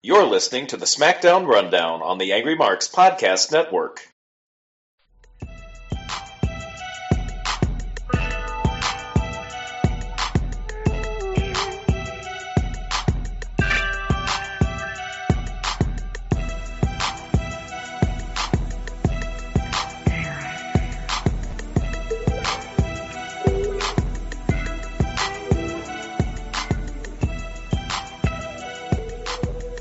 You're listening to the SmackDown RunDown on the AngryMarks Podcast Network.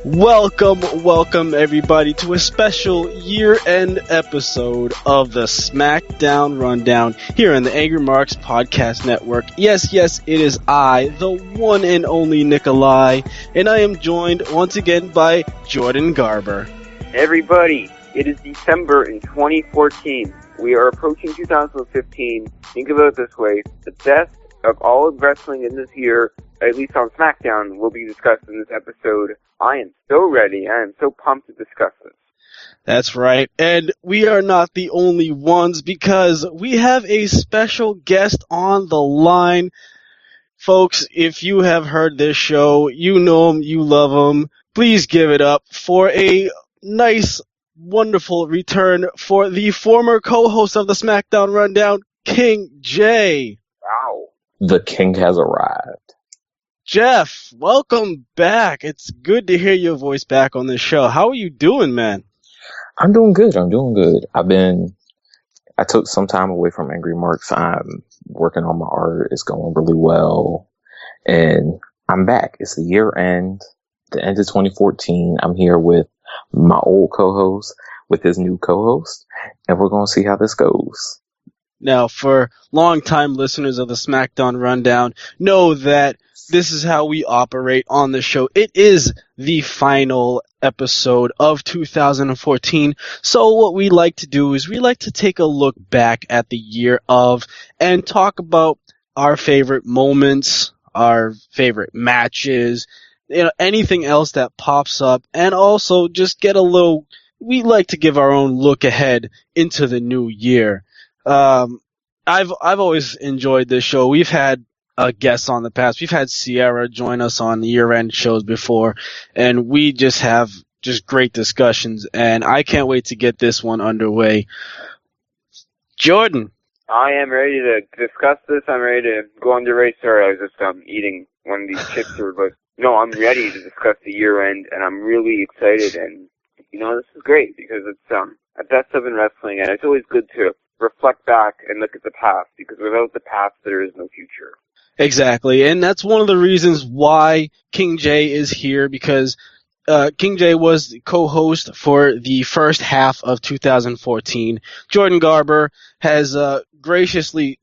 Welcome everybody to a special year-end episode of the SmackDown RunDown here on the AngryMarks Podcast Network. Yes, it is I, the one and only Nickolye, and I am joined once again by Jordan Garber. Everybody, it is December in 2014. We are approaching 2015. Think about it this way. The best of all of wrestling in this year, at least on SmackDown, will be discussed in this episode. I am so ready. I am so pumped to discuss this. That's right. And we are not the only ones because we have a special guest on the line. Folks, if you have heard this show, you know him, you love him. Please give it up for a nice, wonderful return for the former co-host of the SmackDown RunDown, KingJ. Wow. The king has arrived. Jeff, welcome back. It's good to hear your voice back on this show. How are you doing, man? I'm doing good. I took some time away from AngryMarks. I'm working on my art. It's going really well. And I'm back. It's the year end, the end of 2014. I'm here with my old co-host, with his new co-host, and we're going to see how this goes. Now, for longtime listeners of the SmackDown RunDown, know that this is how we operate on the show. It is the final episode of 2014. So what we like to do is we like to take a look back at the year of and talk about our favorite moments, our favorite matches, anything else that pops up, and also just get we like to give our own look ahead into the new year. I've always enjoyed this show. We've had guests on the past. We've had Sierra join us on the year-end shows before, and we just have great discussions, and I can't wait to get this one underway. Jordan. I am ready to discuss this. I'm ready to go on the race. Sorry, I was just eating one of these chips here, but no, I'm ready to discuss the year-end, and I'm really excited, and this is great because it's a best of in wrestling, and it's always good to reflect back and look at the past, because without the past, there is no future. Exactly, and that's one of the reasons why KingJ is here, because KingJ was the co-host for the first half of 2014. Jordan Garber has graciously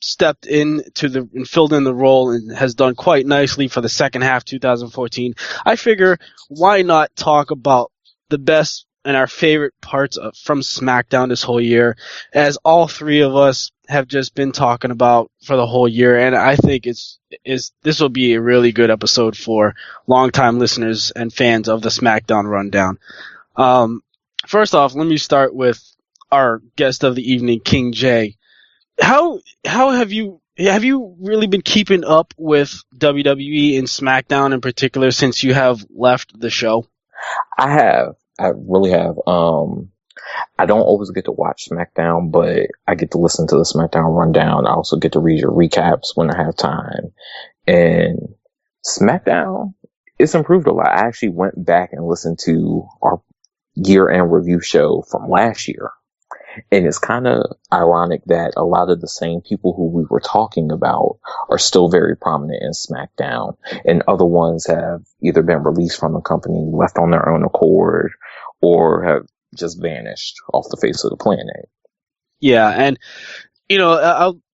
stepped in and filled in the role and has done quite nicely for the second half 2014. I figure, why not talk about the best and our favorite parts from SmackDown this whole year, as all three of us have just been talking about for the whole year, and I think this will be a really good episode for longtime listeners and fans of the SmackDown RunDown. First off, let me start with our guest of the evening, KingJ. How have you really been keeping up with WWE and SmackDown in particular since you have left the show? I have. I really have. I don't always get to watch SmackDown, but I get to listen to the SmackDown RunDown. I also get to read your recaps when I have time. And SmackDown, it's improved a lot. I actually went back and listened to our year-end review show from last year. And it's kind of ironic that a lot of the same people who we were talking about are still very prominent in SmackDown, and other ones have either been released from the company, left on their own accord, or have just vanished off the face of the planet. Yeah, and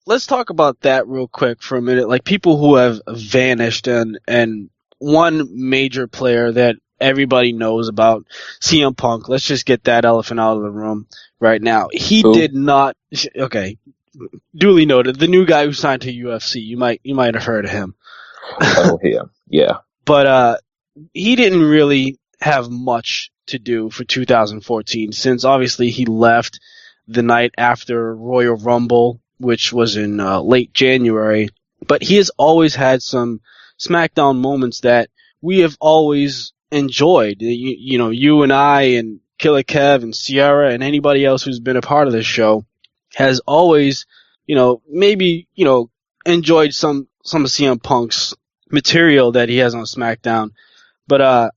let's talk about that real quick for a minute. Like, people who have vanished, and one major player that everybody knows about, CM Punk. Let's just get that elephant out of the room right now. He did not. Okay, duly noted. The new guy who signed to UFC. You might have heard of him. Oh yeah. But he didn't really have much to do for 2014, since obviously he left the night after Royal Rumble, which was in late January. But he has always had some SmackDown moments that we have always enjoyed. You and I and Killer Kev and Sierra and anybody else who's been a part of this show has always, maybe, enjoyed some of CM Punk's material that he has on SmackDown. But,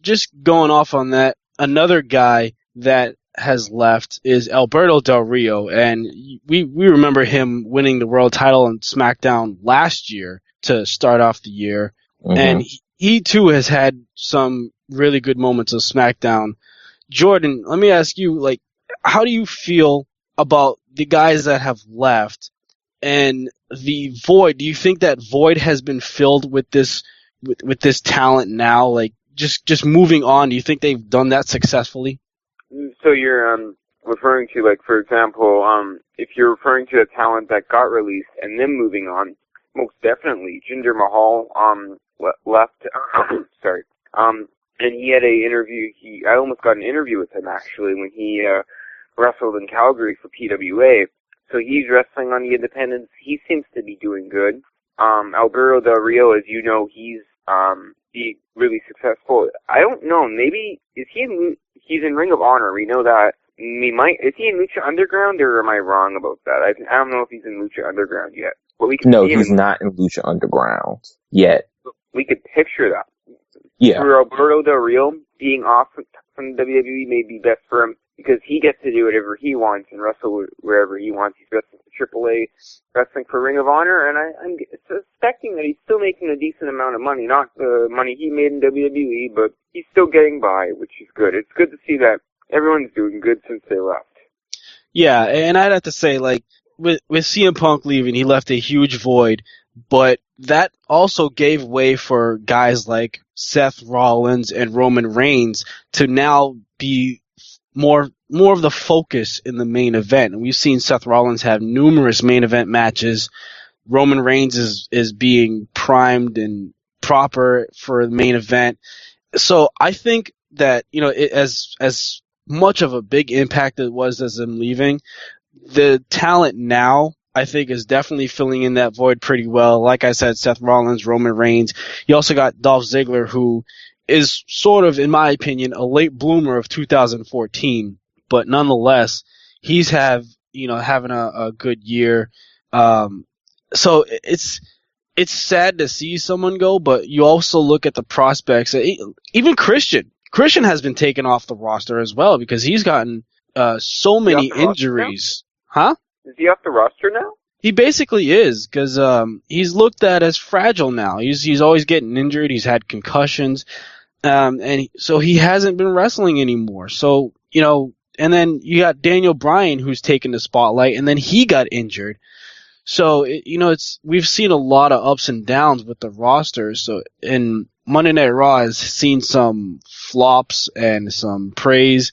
just going off on that, another guy that has left is Alberto Del Rio, and we remember him winning the world title on SmackDown last year to start off the year, and he too has had some really good moments of SmackDown. Jordan, let me ask you, how do you feel about the guys that have left and the void? Do you think that void has been filled with this talent now? Just moving on, do you think they've done that successfully? So you're referring to, for example, if you're referring to a talent that got released and then moving on, most definitely Jinder Mahal left. Sorry. And he had a interview. I almost got an interview with him actually when he wrestled in Calgary for PWA. So he's wrestling on the independents. He seems to be doing good. Alberto Del Rio, as you know, he's really successful. I don't know. Maybe he's in Ring of Honor. We know that. Is he in Lucha Underground, or am I wrong about that? I don't know if he's in Lucha Underground yet. But we can No, he's not in Lucha Underground yet. We could picture that. Yeah. For Alberto Del Rio, being off from WWE may be best for him because he gets to do whatever he wants and wrestle wherever he wants. He's wrestling for AAA, wrestling for Ring of Honor, and I'm suspecting that he's still making a decent amount of money. Not the money he made in WWE, but he's still getting by, which is good. It's good to see that everyone's doing good since they left. Yeah, and I'd have to say, with CM Punk leaving, he left a huge void, but that also gave way for guys like Seth Rollins and Roman Reigns to now be more of the focus in the main event. And we've seen Seth Rollins have numerous main event matches. Roman Reigns is being primed and proper for the main event. So I think that, as much of a big impact it was as them leaving, the talent now, I think, is definitely filling in that void pretty well. Like I said, Seth Rollins, Roman Reigns. You also got Dolph Ziggler, who is sort of, in my opinion, a late bloomer of 2014. But nonetheless, he's having a good year. So it's sad to see someone go, but you also look at the prospects. Even Christian has been taken off the roster as well because he's gotten so many injuries. Huh? Is he off the roster now? He basically is, because he's looked at as fragile now. He's always getting injured. He's had concussions, so he hasn't been wrestling anymore. So, and then you got Daniel Bryan, who's taken the spotlight, and then he got injured. So, we've seen a lot of ups and downs with the roster. So, and Monday Night Raw has seen some flops and some praise.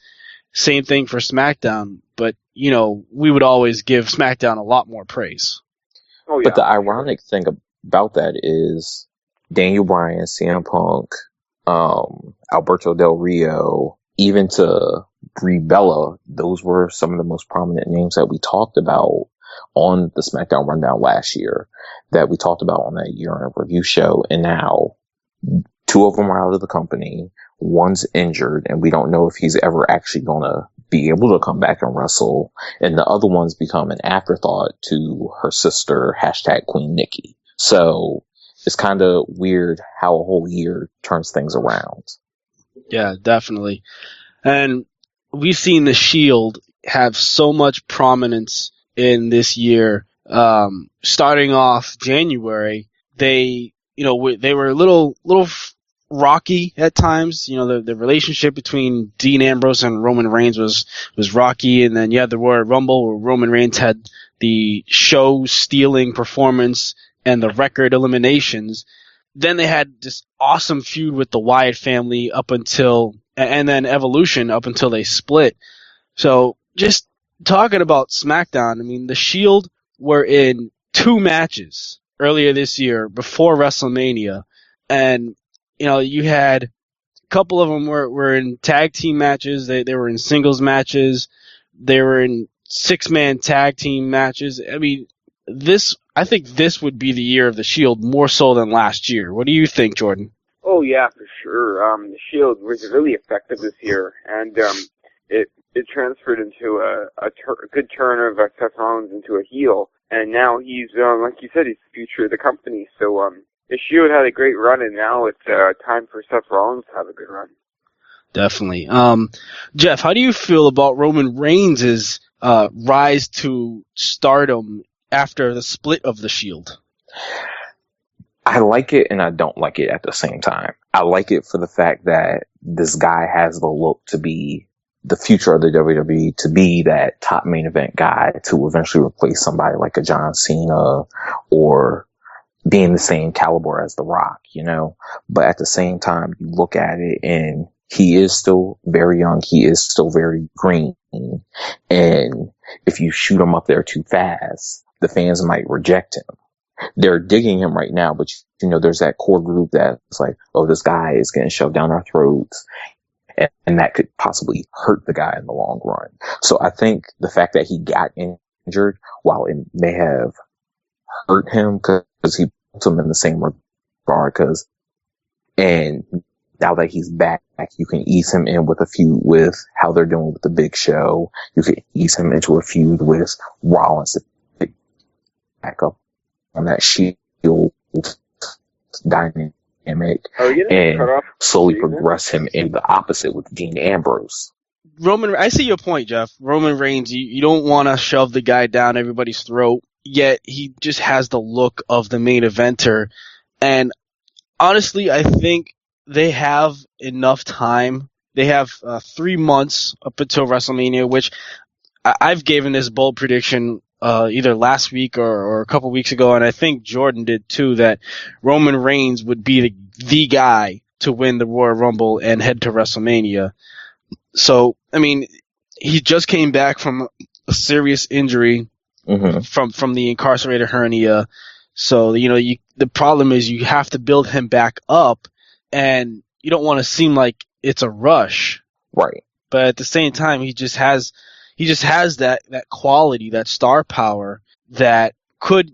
Same thing for SmackDown, but, we would always give SmackDown a lot more praise. Oh, yeah. But the ironic thing about that is Daniel Bryan, CM Punk, Alberto Del Rio, even to Brie Bella, those were some of the most prominent names that we talked about on the SmackDown Rundown last year, that we talked about on that year-end review show, and now 2 of them are out of the company. One's injured, and we don't know if he's ever actually going to be able to come back and wrestle. And the other one's become an afterthought to her sister, #Queen Nikki. So it's kind of weird how a whole year turns things around. Yeah, definitely. And we've seen the Shield have so much prominence in this year. Starting off January, they were a little rocky at times. The relationship between Dean Ambrose and Roman Reigns was rocky, and then you had the Royal Rumble where Roman Reigns had the show-stealing performance and the record eliminations. Then they had this awesome feud with the Wyatt family and then Evolution up until they split. So just talking about SmackDown, the Shield were in 2 matches earlier this year before WrestleMania, and you had a couple of them were in tag team matches. They were in singles matches. They were in 6-man tag team matches. I think this would be the year of the Shield more so than last year. What do you think, Jordan? Oh yeah, for sure. The Shield was really effective this year, and it transferred into a good turn of Seth Rollins into a heel, and now he's like you said, he's the future of the company. So the Shield had a great run, and now it's time for Seth Rollins to have a good run. Definitely. Jeff, how do you feel about Roman Reigns' rise to stardom after the split of the Shield? I like it and I don't like it at the same time. I like it for the fact that this guy has the look to be the future of the WWE, to be that top main event guy, to eventually replace somebody like a John Cena or being the same caliber as The Rock, you know? But at the same time, you look at it and he is still very young. He is still very green. And if you shoot him up there too fast, the fans might reject him. They're digging him right now, but you know, there's that core group that's like, oh, this guy is getting shoved down our throats. And that could possibly hurt the guy in the long run. So I think the fact that he got injured, while it may have hurt him because he put him in the same regard, and now that he's back, you can ease him in with a feud with how they're doing with the Big Show. You can ease him into a feud with Rollins to pick back up on that Shield dynamic and slowly progress him in the opposite with Dean Ambrose. I see your point, Jeff. Roman Reigns, you don't want to shove the guy down everybody's throat, yet he just has the look of the main eventer. And honestly, I think they have enough time. They have 3 months up until WrestleMania, which I've given this bold prediction either last week or a couple weeks ago, and I think Jordan did too, that Roman Reigns would be the guy to win the Royal Rumble and head to WrestleMania. So, I mean, he just came back from a serious injury from the incarcerated hernia. So, you know, the problem is you have to build him back up, and you don't want to seem like it's a rush. Right. But at the same time, he just has that quality, that star power that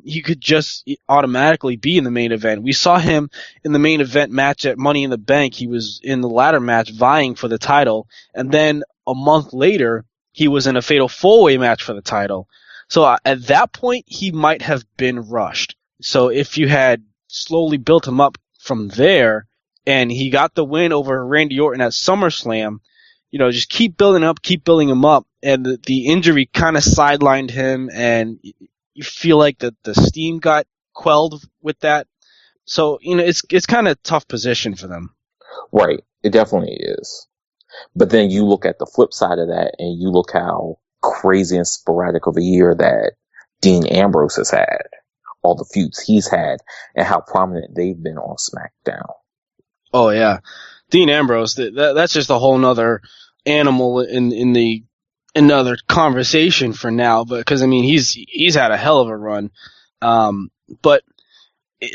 he could just automatically be in the main event. We saw him in the main event match at Money in the Bank. He was in the ladder match vying for the title, and then a month later, he was in a fatal four-way match for the title. So at that point, he might have been rushed. So if you had slowly built him up from there, and he got the win over Randy Orton at SummerSlam, you know, just keep building him up, and the injury kind of sidelined him, and you feel like the steam got quelled with that. So, you know, it's kind of a tough position for them. Right. It definitely is. But then you look at the flip side of that, and you look how crazy and sporadic of a year that Dean Ambrose has had, all the feuds he's had, and how prominent they've been on SmackDown. Oh, yeah. Dean Ambrose, that's just a whole nother animal in another conversation for now, because I mean he's had a hell of a run, but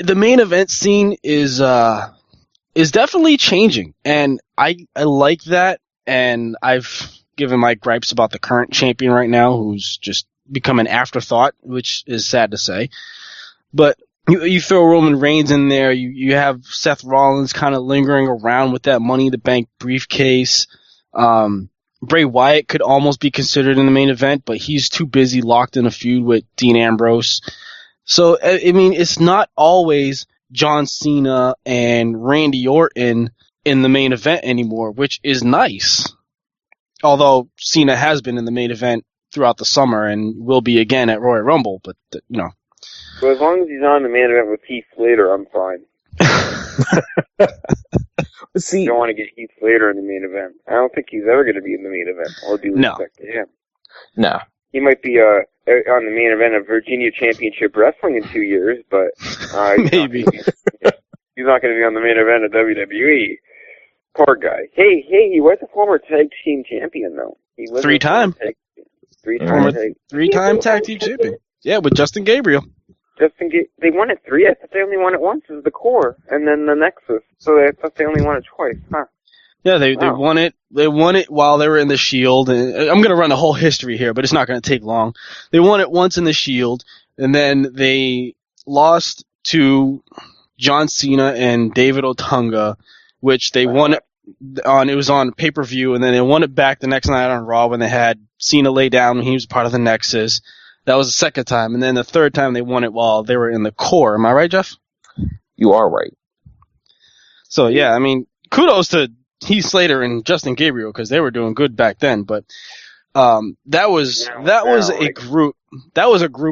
the main event scene is definitely changing, and I like that. And I've given my gripes about the current champion right now, who's just become an afterthought, which is sad to say. But you throw Roman Reigns in there, you have Seth Rollins kind of lingering around with that Money in the Bank briefcase. Bray Wyatt could almost be considered in the main event, but he's too busy locked in a feud with Dean Ambrose. So, I mean, it's not always John Cena and Randy Orton in the main event anymore, which is nice. Although Cena has been in the main event throughout the summer and will be again at Royal Rumble, but, you know. Well, as long as he's on the main event with Heath Slater, I'm fine. See, you don't want to get Heath Slater in the main event. I don't think he's ever going to be in the main event. All due respect to him. No. He might be on the main event of Virginia Championship Wrestling in 2 years, but maybe he's not going to be on the main event of WWE. Poor guy. Hey, he was a former tag team champion though. He was three-time tag team champion. Yeah, with Justin Gabriel. They won it 3. I thought they only won it once as the core, and then the Nexus. So I thought they only won it twice. Huh? Yeah, they won it. They won it while they were in the Shield. And I'm going to run the whole history here, but it's not going to take long. They won it once in the Shield, and then they lost to John Cena and David Otunga, which they won it was on pay-per-view, and then they won it back the next night on Raw when they had Cena lay down when he was part of the Nexus. That was the second time, and then the third time they won it while they were in the core. Am I right, Jeff? You are right. So yeah, I mean, kudos to Heath Slater and Justin Gabriel because they were doing good back then. But that was a group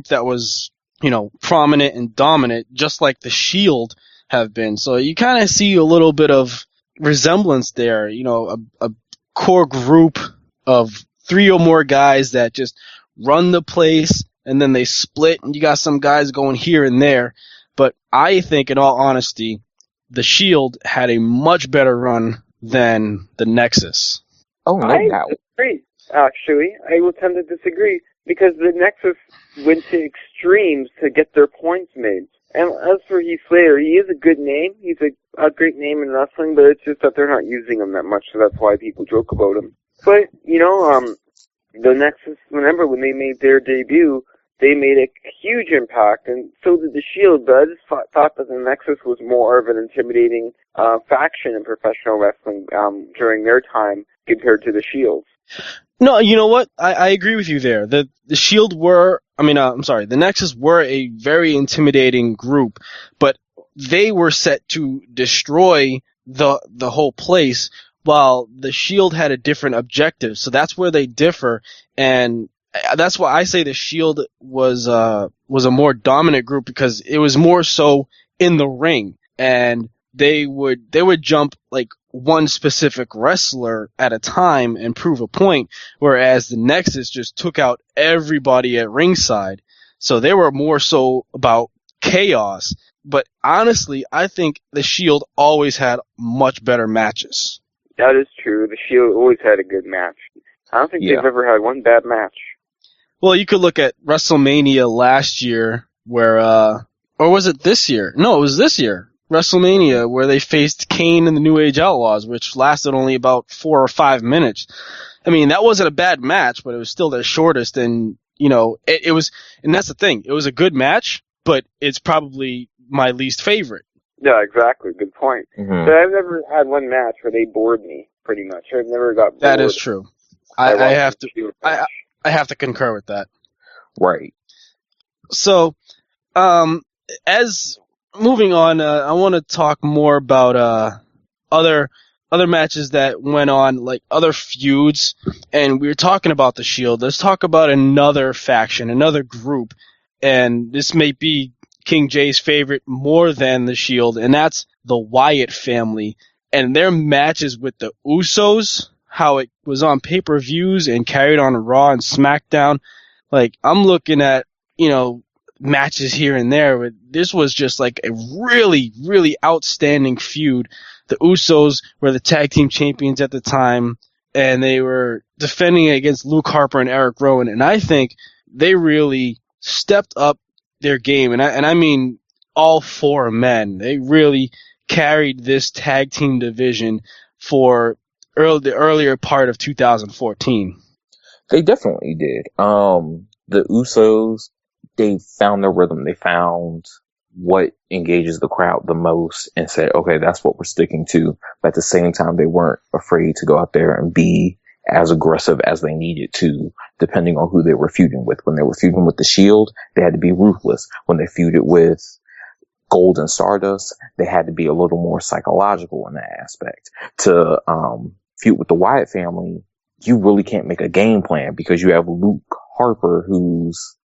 that was, you know, prominent and dominant, just like the Shield have been. So you kind of see a little bit of resemblance there. You know, a core group of 3 or more guys that just run the place, and then they split, and you got some guys going here and there. But I think, in all honesty, the Shield had a much better run than the Nexus. Oh, no doubt. I disagree, actually. I will tend to disagree, because the Nexus went to extremes to get their points made. And as for Heath Slater, he is a good name. He's a great name in wrestling, but it's just that they're not using him that much, so that's why people joke about him. But, you know, the Nexus, remember, when they made their debut, they made a huge impact, and so did the Shield, but I just thought that the Nexus was more of an intimidating faction in professional wrestling during their time compared to the Shield. No, you know what? I agree with you there. The Shield the Nexus were a very intimidating group, but they were set to destroy the whole place, while the Shield had a different objective. So that's where they differ, and that's why I say the Shield was a more dominant group, because it was more so in the ring, and they would jump like one specific wrestler at a time and prove a point, whereas the Nexus just took out everybody at ringside. So they were more so about chaos. But honestly, I think the Shield always had much better matches. That is true. The Shield always had a good match. I don't think they've ever had one bad match. Well, you could look at WrestleMania last year, where, or was it this year? No, it was this year. WrestleMania, where they faced Kane and the New Age Outlaws, which lasted only about 4 or 5 minutes. I mean, that wasn't a bad match, but it was still their shortest, and, you know, it was, and that's the thing. It was a good match, but it's probably my least favorite. Yeah, exactly. Good point. Mm-hmm. But I've never had one match where they bored me, pretty much. I've never got bored. That is true. I have to concur with that. Right. So, as moving on, I want to talk more about other matches that went on, like other feuds, and we were talking about the Shield. Let's talk about another faction, another group, and this may be KingJ's favorite more than the Shield, and that's the Wyatt family and their matches with the Usos. How it was on pay-per-views and carried on Raw and SmackDown. Like, I'm looking at, you know, matches here and there, but this was just like a really, really outstanding feud. The Usos were the tag team champions at the time, and they were defending against Luke Harper and Eric Rowan, and I think they really stepped up their game, and I mean all 4 men. They really carried this tag team division for the earlier part of 2014. They definitely did. The Usos, they found their rhythm. They found what engages the crowd the most and said, okay, that's what we're sticking to. But at the same time, they weren't afraid to go out there and be as aggressive as they needed to, depending on who they were feuding with. When they were feuding with the Shield, they had to be ruthless. When they feuded with Gold and Stardust, they had to be a little more psychological in that aspect. To feud with the Wyatt family, you really can't make a game plan, because you have Luke Harper, who's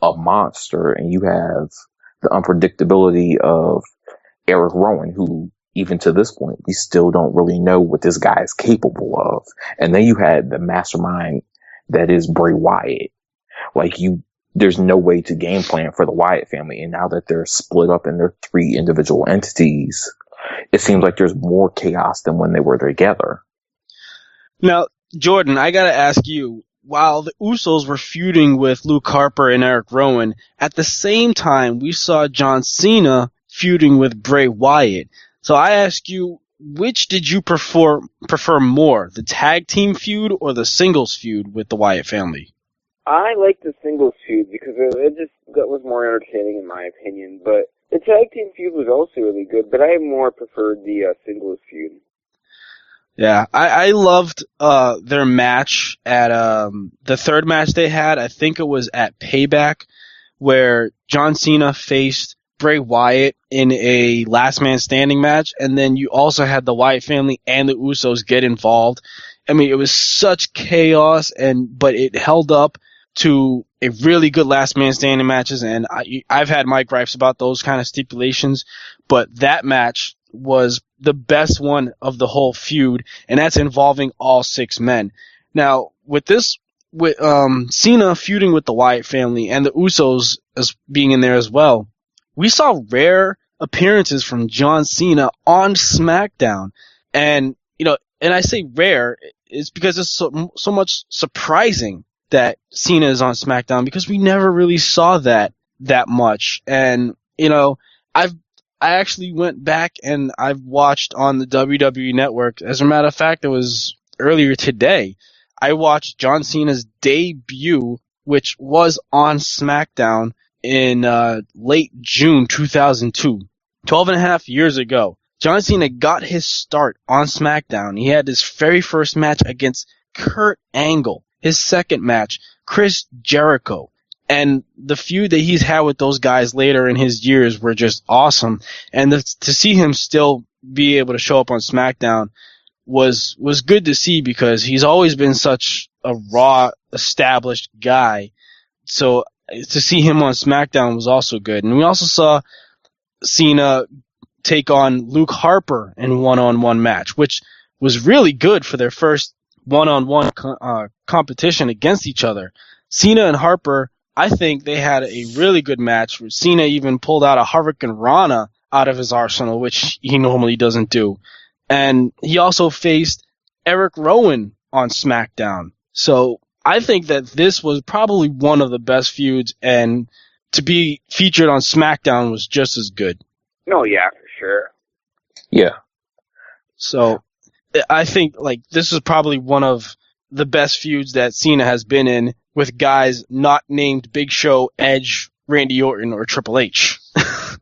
a monster, and you have the unpredictability of Eric Rowan, who, even to this point, we still don't really know what this guy is capable of. And then you had the mastermind that is Bray Wyatt. Like, there's no way to game plan for the Wyatt family. And now that they're split up in their 3 individual entities, it seems like there's more chaos than when they were together. Now, Jordan, I gotta ask you, while the Usos were feuding with Luke Harper and Eric Rowan, at the same time, we saw John Cena feuding with Bray Wyatt. So I ask you, which did you prefer more, the tag team feud or the singles feud with the Wyatt family? I like the singles feud because it just was more entertaining in my opinion. But The tag team feud was also really good, but I more preferred the singles feud. Yeah, I loved their match at the third match they had. I think it was at Payback, where John Cena faced Bray Wyatt in a last man standing match, and then you also had the Wyatt family and the Usos get involved. I mean, it was such chaos, but it held up to a really good last man standing matches, and I've had my gripes about those kind of stipulations, but that match was the best one of the whole feud, and that's involving all 6 men. Now, with Cena feuding with the Wyatt family and the Usos as being in there as well, we saw rare appearances from John Cena on SmackDown, and I say rare, it's because it's so much surprising that Cena is on SmackDown, because we never really saw that much. And I actually went back and I've watched on the WWE Network. As a matter of fact, it was earlier today. I watched John Cena's debut, which was on SmackDown in late June 2002, 12 and a half years ago. John Cena got his start on SmackDown. He had his very first match against Kurt Angle. His second match, Chris Jericho. And the feud that he's had with those guys later in his years were just awesome. And to see him still be able to show up on SmackDown was good to see, because he's always been such a raw, established guy. So to see him on SmackDown was also good. And we also saw Cena take on Luke Harper in one-on-one match, which was really good for their first one-on-one competition against each other. Cena and Harper, I think they had a really good match, where Cena even pulled out a Hurricane Rana out of his arsenal, which he normally doesn't do. And he also faced Eric Rowan on SmackDown. So I think that this was probably one of the best feuds, and to be featured on SmackDown was just as good. No, yeah, for sure. Yeah. So I think this is probably one of the best feuds that Cena has been in, with guys not named Big Show, Edge, Randy Orton, or Triple H. I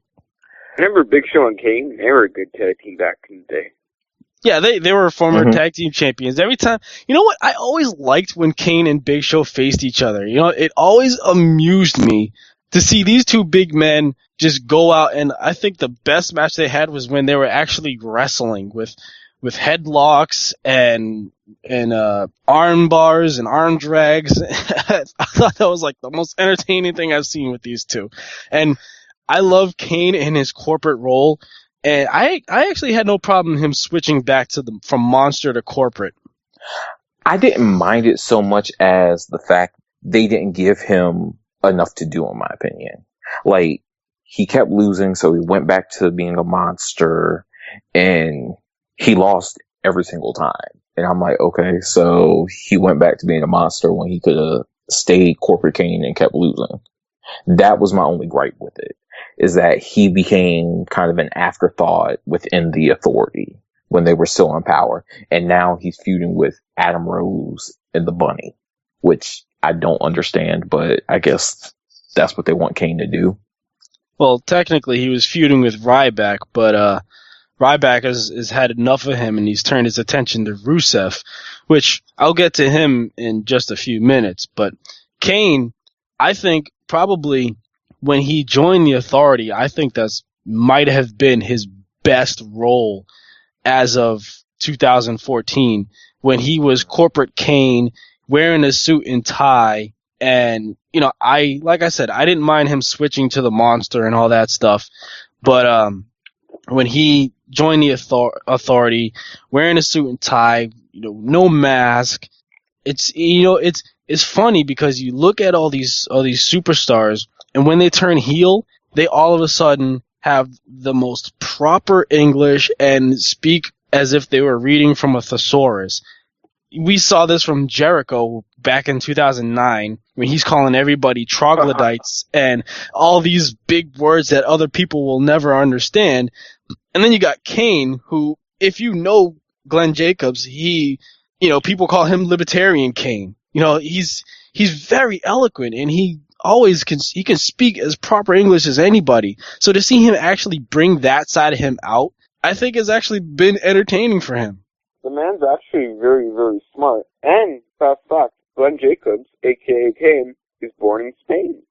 remember Big Show and Kane. They were a good tag team back in the day. Yeah, they were former tag team champions. Every time, you know what? I always liked when Kane and Big Show faced each other. It always amused me to see these two big men just go out, and I think the best match they had was when they were actually wrestling with headlocks and arm bars and arm drags. I thought that was the most entertaining thing I've seen with these two. And I love Kane in his corporate role, and I actually had no problem him switching back from monster to corporate. I didn't mind it so much as the fact they didn't give him enough to do, in my opinion. He kept losing, so he went back to being a monster, and he lost every single time. And I'm like, okay, so he went back to being a monster when he could have stayed corporate Kane and kept losing. That was my only gripe with it, is that he became kind of an afterthought within the Authority when they were still in power. And now he's feuding with Adam Rose and the Bunny, which I don't understand, but I guess that's what they want Kane to do. Well, technically he was feuding with Ryback, but Ryback has had enough of him, and he's turned his attention to Rusev, which I'll get to him in just a few minutes. But Kane, I think probably when he joined the Authority, I think that's might have been his best role as of 2014, when he was corporate Kane, wearing a suit and tie. And, like I said, I didn't mind him switching to the monster and all that stuff. But when he joined the Authority, wearing a suit and tie, no mask, it's funny because you look at all these superstars, and when they turn heel, they all of a sudden have the most proper English and speak as if they were reading from a thesaurus. We saw this from Jericho back in 2009 when he's calling everybody troglodytes and all these big words that other people will never understand. And then you got Kane, who, if you know Glenn Jacobs, people call him Libertarian Kane. You know, he's very eloquent, and he can speak as proper English as anybody. So to see him actually bring that side of him out, I think has actually been entertaining for him. The man's actually very, very smart. And, fast fact, Glenn Jacobs, a.k.a. Kane, is born in Spain.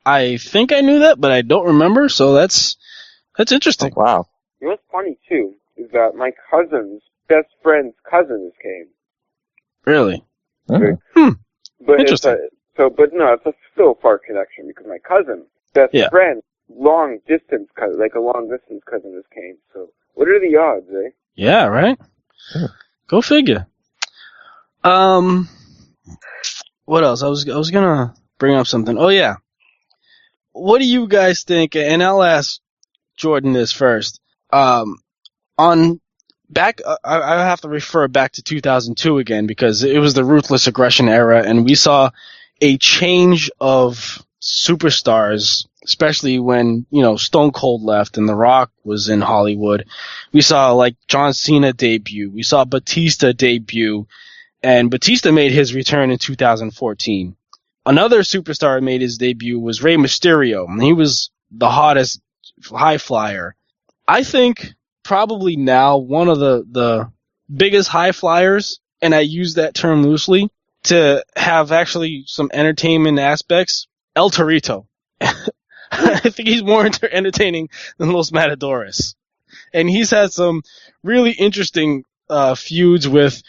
I think I knew that, but I don't remember, so that's interesting. Oh, wow. You know what's funny, too, is that my cousin's best friend's cousin is Kane. Really? Mm-hmm. But Interesting. it's a still far connection, because my cousin, best friend, long distance cousin, like a long distance cousin is Kane. So, what are the odds, eh? Yeah, right? Yeah. Go figure. What else? I was gonna bring up something. Oh yeah. What do you guys think? And I'll ask Jordan this first. I have to refer back to 2002 again because it was the Ruthless Aggression era, and we saw a change of superstars, especially when, you know, Stone Cold left and The Rock was in Hollywood. We saw like John Cena debut. We saw Batista debut, and Batista made his return in 2014. Another superstar made his debut was Rey Mysterio, and he was the hottest high flyer. I think probably now one of the biggest high flyers, and I use that term loosely, to have actually some entertainment aspects, El Torito. I think he's more entertaining than Los Matadores. And he's had some really interesting feuds with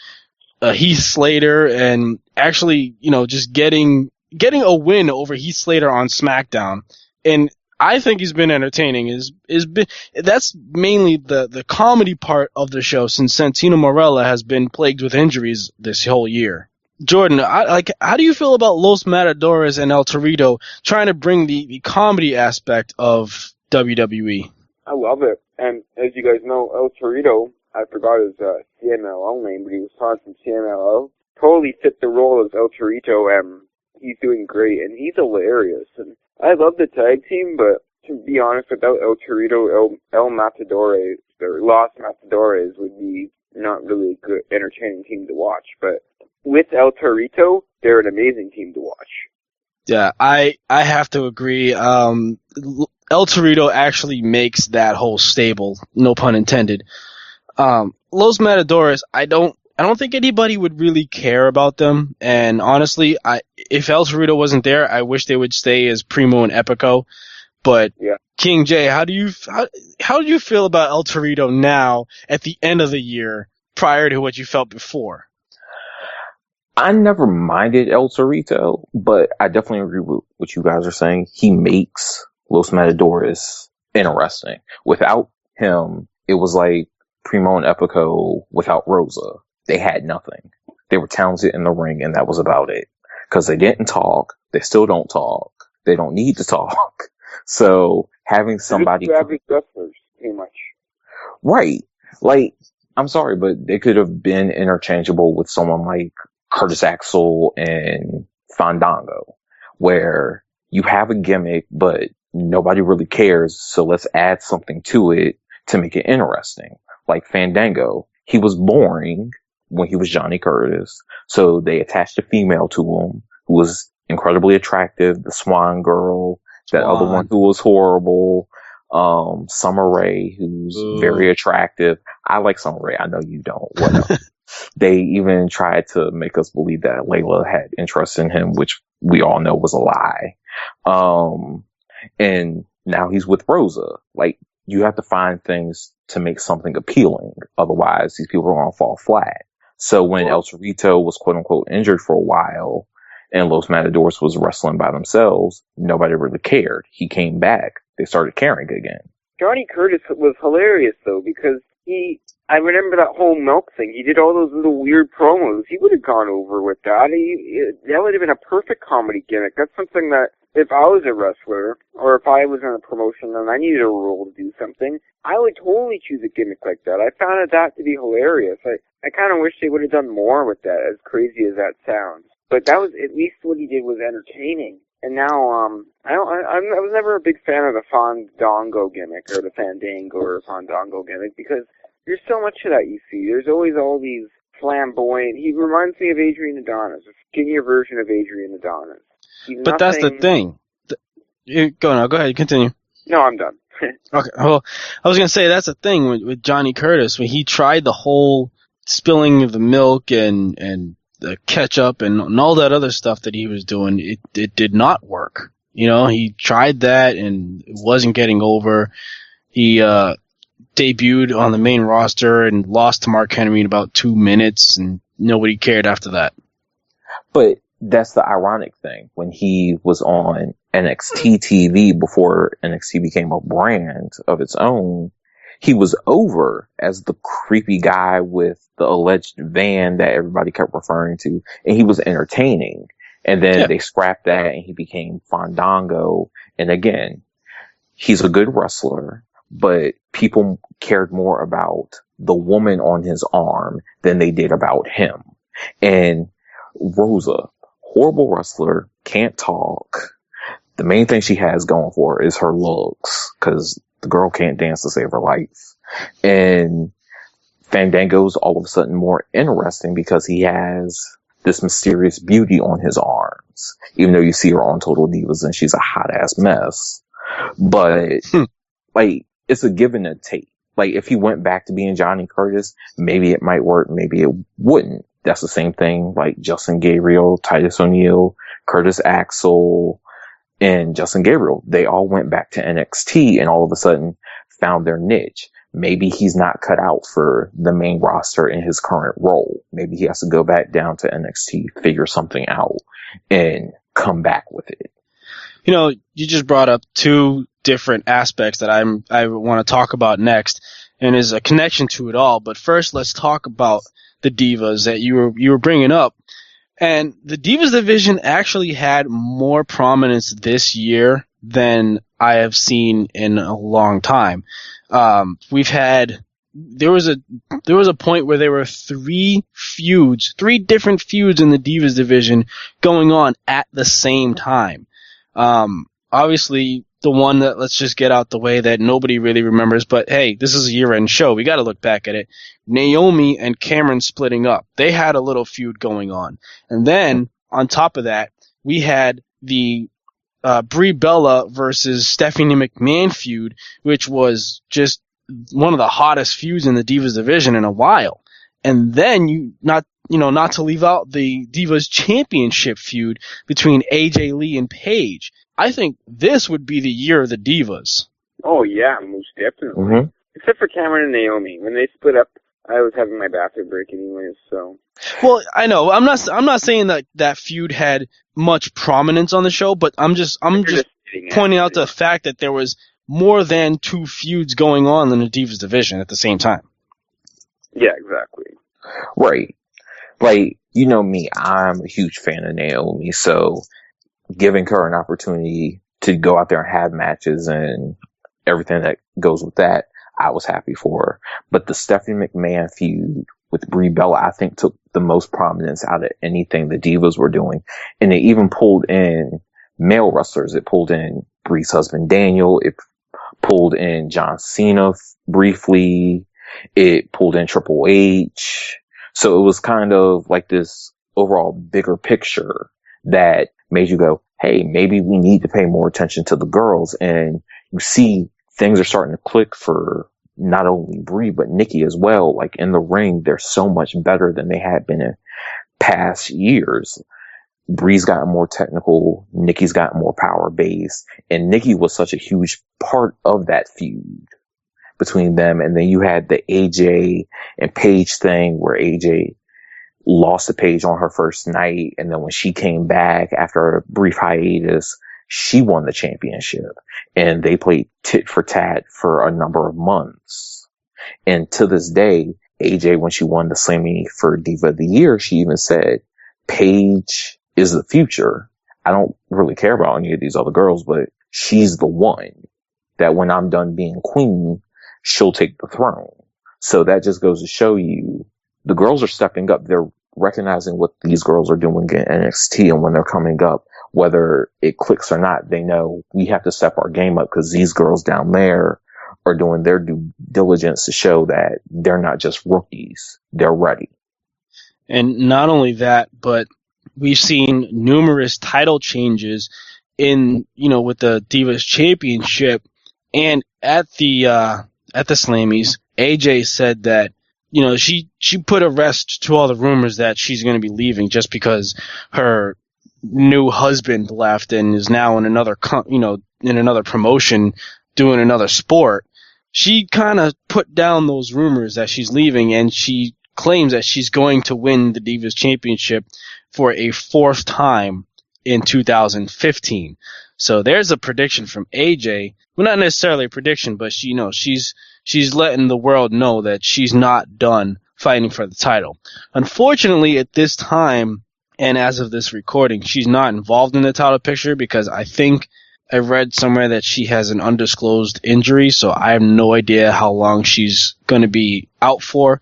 Heath Slater, and actually, you know, just getting a win over Heath Slater on SmackDown. And I think he's been entertaining. That's mainly the comedy part of the show, since Santino Marella has been plagued with injuries this whole year. Jordan, how do you feel about Los Matadores and El Torito trying to bring the comedy aspect of WWE? I love it. And as you guys know, El Torito, I forgot his CMLL name, but he was talking from CMLL, totally fit the role as El Torito, and he's doing great, and he's hilarious. And I love the tag team, but to be honest, without El Torito, El Matadores, or Los Matadores would be not really a good, entertaining team to watch. But with El Torito, they're an amazing team to watch. Yeah, I have to agree. El Torito actually makes that whole stable, no pun intended. Los Matadores, I don't think anybody would really care about them. And honestly, if El Torito wasn't there, I wish they would stay as Primo and Epico. But yeah. KingJ, how do you feel about El Torito now at the end of the year, prior to what you felt before? I never minded El Torito, but I definitely agree with what you guys are saying. He makes Los Matadores interesting. Without him, it was like Primo and Epico without Rosa. They had nothing. They were talented in the ring, and that was about it. Because they didn't talk. They still don't talk. They don't need to talk. So having somebody... average wrestlers, pretty much. Right. Like, I'm sorry, but they could have been interchangeable with someone like Curtis Axel and Fandango, where you have a gimmick, but nobody really cares, so let's add something to it to make it interesting. Like Fandango, he was boring when he was Johnny Curtis, so they attached a female to him who was incredibly attractive, the Swan Girl, that other one who was horrible, Summer Rae, who's very attractive. I like Summer Rae, I know you don't. Whatever. They even tried to make us believe that Layla had interest in him, which we all know was a lie. And now he's with Rosa. Like, you have to find things to make something appealing. Otherwise, these people are going to fall flat. So when El Torito was quote unquote injured for a while and Los Matadores was wrestling by themselves, nobody really cared. He came back. They started caring again. Johnny Curtis was hilarious though, because I remember that whole milk thing. He did all those little weird promos. He would have gone over with that. That would have been a perfect comedy gimmick. That's something that if I was a wrestler, or if I was in a promotion and I needed a role to do something, I would totally choose a gimmick like that. I found that to be hilarious. I kind of wish they would have done more with that, as crazy as that sounds. But that was, at least what he did was entertaining. And now, I was never a big fan of the Fandango gimmick, or the Fandango or Fandango gimmick, because there's so much of that you see. There's always all these flamboyant. He reminds me of Adrian Adonis, a skinnier version of Adrian Adonis. But that's the thing. Go ahead, continue. No, I'm done. Okay, well, I was going to say that's the thing with Johnny Curtis. When he tried the whole spilling of the milk and the ketchup and all that other stuff that he was doing, it did not work. You know, he tried that and it wasn't getting over. He debuted on the main roster and lost to Mark Henry in about 2 minutes, and nobody cared after that. But that's the ironic thing. When he was on NXT TV before NXT became a brand of its own, he was over as the creepy guy with the alleged van that everybody kept referring to, and he was entertaining. And then they scrapped that and he became Fandango. And again, he's a good wrestler, but people cared more about the woman on his arm than they did about him. And Rosa, horrible wrestler, can't talk. The main thing she has going for her is her looks, because the girl can't dance to save her life. And Fandango's all of a sudden more interesting because he has this mysterious beauty on his arms, even though you see her on Total Divas and she's a hot ass mess. But like, it's a give and a take. Like, if he went back to being Johnny Curtis, maybe it might work, maybe it wouldn't. That's the same thing like Justin Gabriel, Titus O'Neil, Curtis Axel, and Justin Gabriel. They all went back to NXT and all of a sudden found their niche. Maybe he's not cut out for the main roster in his current role. Maybe he has to go back down to NXT, figure something out, and come back with it. You know, you just brought up two different aspects that I want to talk about next, and is a connection to it all. But first, let's talk about the Divas that you were bringing up. And the Divas division actually had more prominence this year than I have seen in a long time. There was a point where there were three different feuds in the Divas division going on at the same time. Obviously the one that, let's just get out the way, that nobody really remembers, but hey, this is a year-end show. We got to look back at it. Naomi and Cameron splitting up. They had a little feud going on. And then, on top of that, we had the Brie Bella versus Stephanie McMahon feud, which was just one of the hottest feuds in the Divas division in a while. And then, not to leave out the Divas Championship feud between AJ Lee and Paige. I think this would be the year of the Divas. Oh yeah, most definitely. Mm-hmm. Except for Cameron and Naomi. When they split up, I was having my bathroom break anyways, so. Well, I know. I'm not saying that feud had much prominence on the show, but I'm just pointing out the fact that there was more than two feuds going on in the Divas division at the same time. Yeah, exactly. Right. Like, you know me, I'm a huge fan of Naomi, so giving her an opportunity to go out there and have matches and everything that goes with that, I was happy for her. But the Stephanie McMahon feud with Brie Bella, I think, took the most prominence out of anything the Divas were doing. And it even pulled in male wrestlers. It pulled in Brie's husband Daniel. It pulled in John Cena briefly. It pulled in Triple H. So it was kind of like this overall bigger picture that made you go, hey, maybe we need to pay more attention to the girls. And you see things are starting to click for not only Brie, but Nikki as well. Like, in the ring, they're so much better than they had been in past years. Brie's gotten more technical. Nikki's gotten more power based. And Nikki was such a huge part of that feud between them. And then you had the AJ and Paige thing where AJ lost to Paige on her first night. And then when she came back after a brief hiatus, she won the championship. And they played tit for tat for a number of months. And to this day, AJ, when she won the Slammy for Diva of the Year, she even said, Paige is the future. I don't really care about any of these other girls, but she's the one that when I'm done being queen, she'll take the throne. So that just goes to show you the girls are stepping up. They're recognizing what these girls are doing in NXT, and when they're coming up, whether it clicks or not, they know we have to step our game up because these girls down there are doing their due diligence to show that they're not just rookies. They're ready. And not only that, but we've seen numerous title changes with the Divas Championship, and at the Slammies, AJ said that, she put a rest to all the rumors that she's going to be leaving just because her new husband left and is now in another promotion doing another sport. She kind of put down those rumors that she's leaving, and she claims that she's going to win the Divas Championship for a fourth time in 2015. So there's a prediction from AJ. Well, not necessarily a prediction, but she's letting the world know that she's not done fighting for the title. Unfortunately, at this time, and as of this recording, she's not involved in the title picture because I think I read somewhere that she has an undisclosed injury, so I have no idea how long she's going to be out for.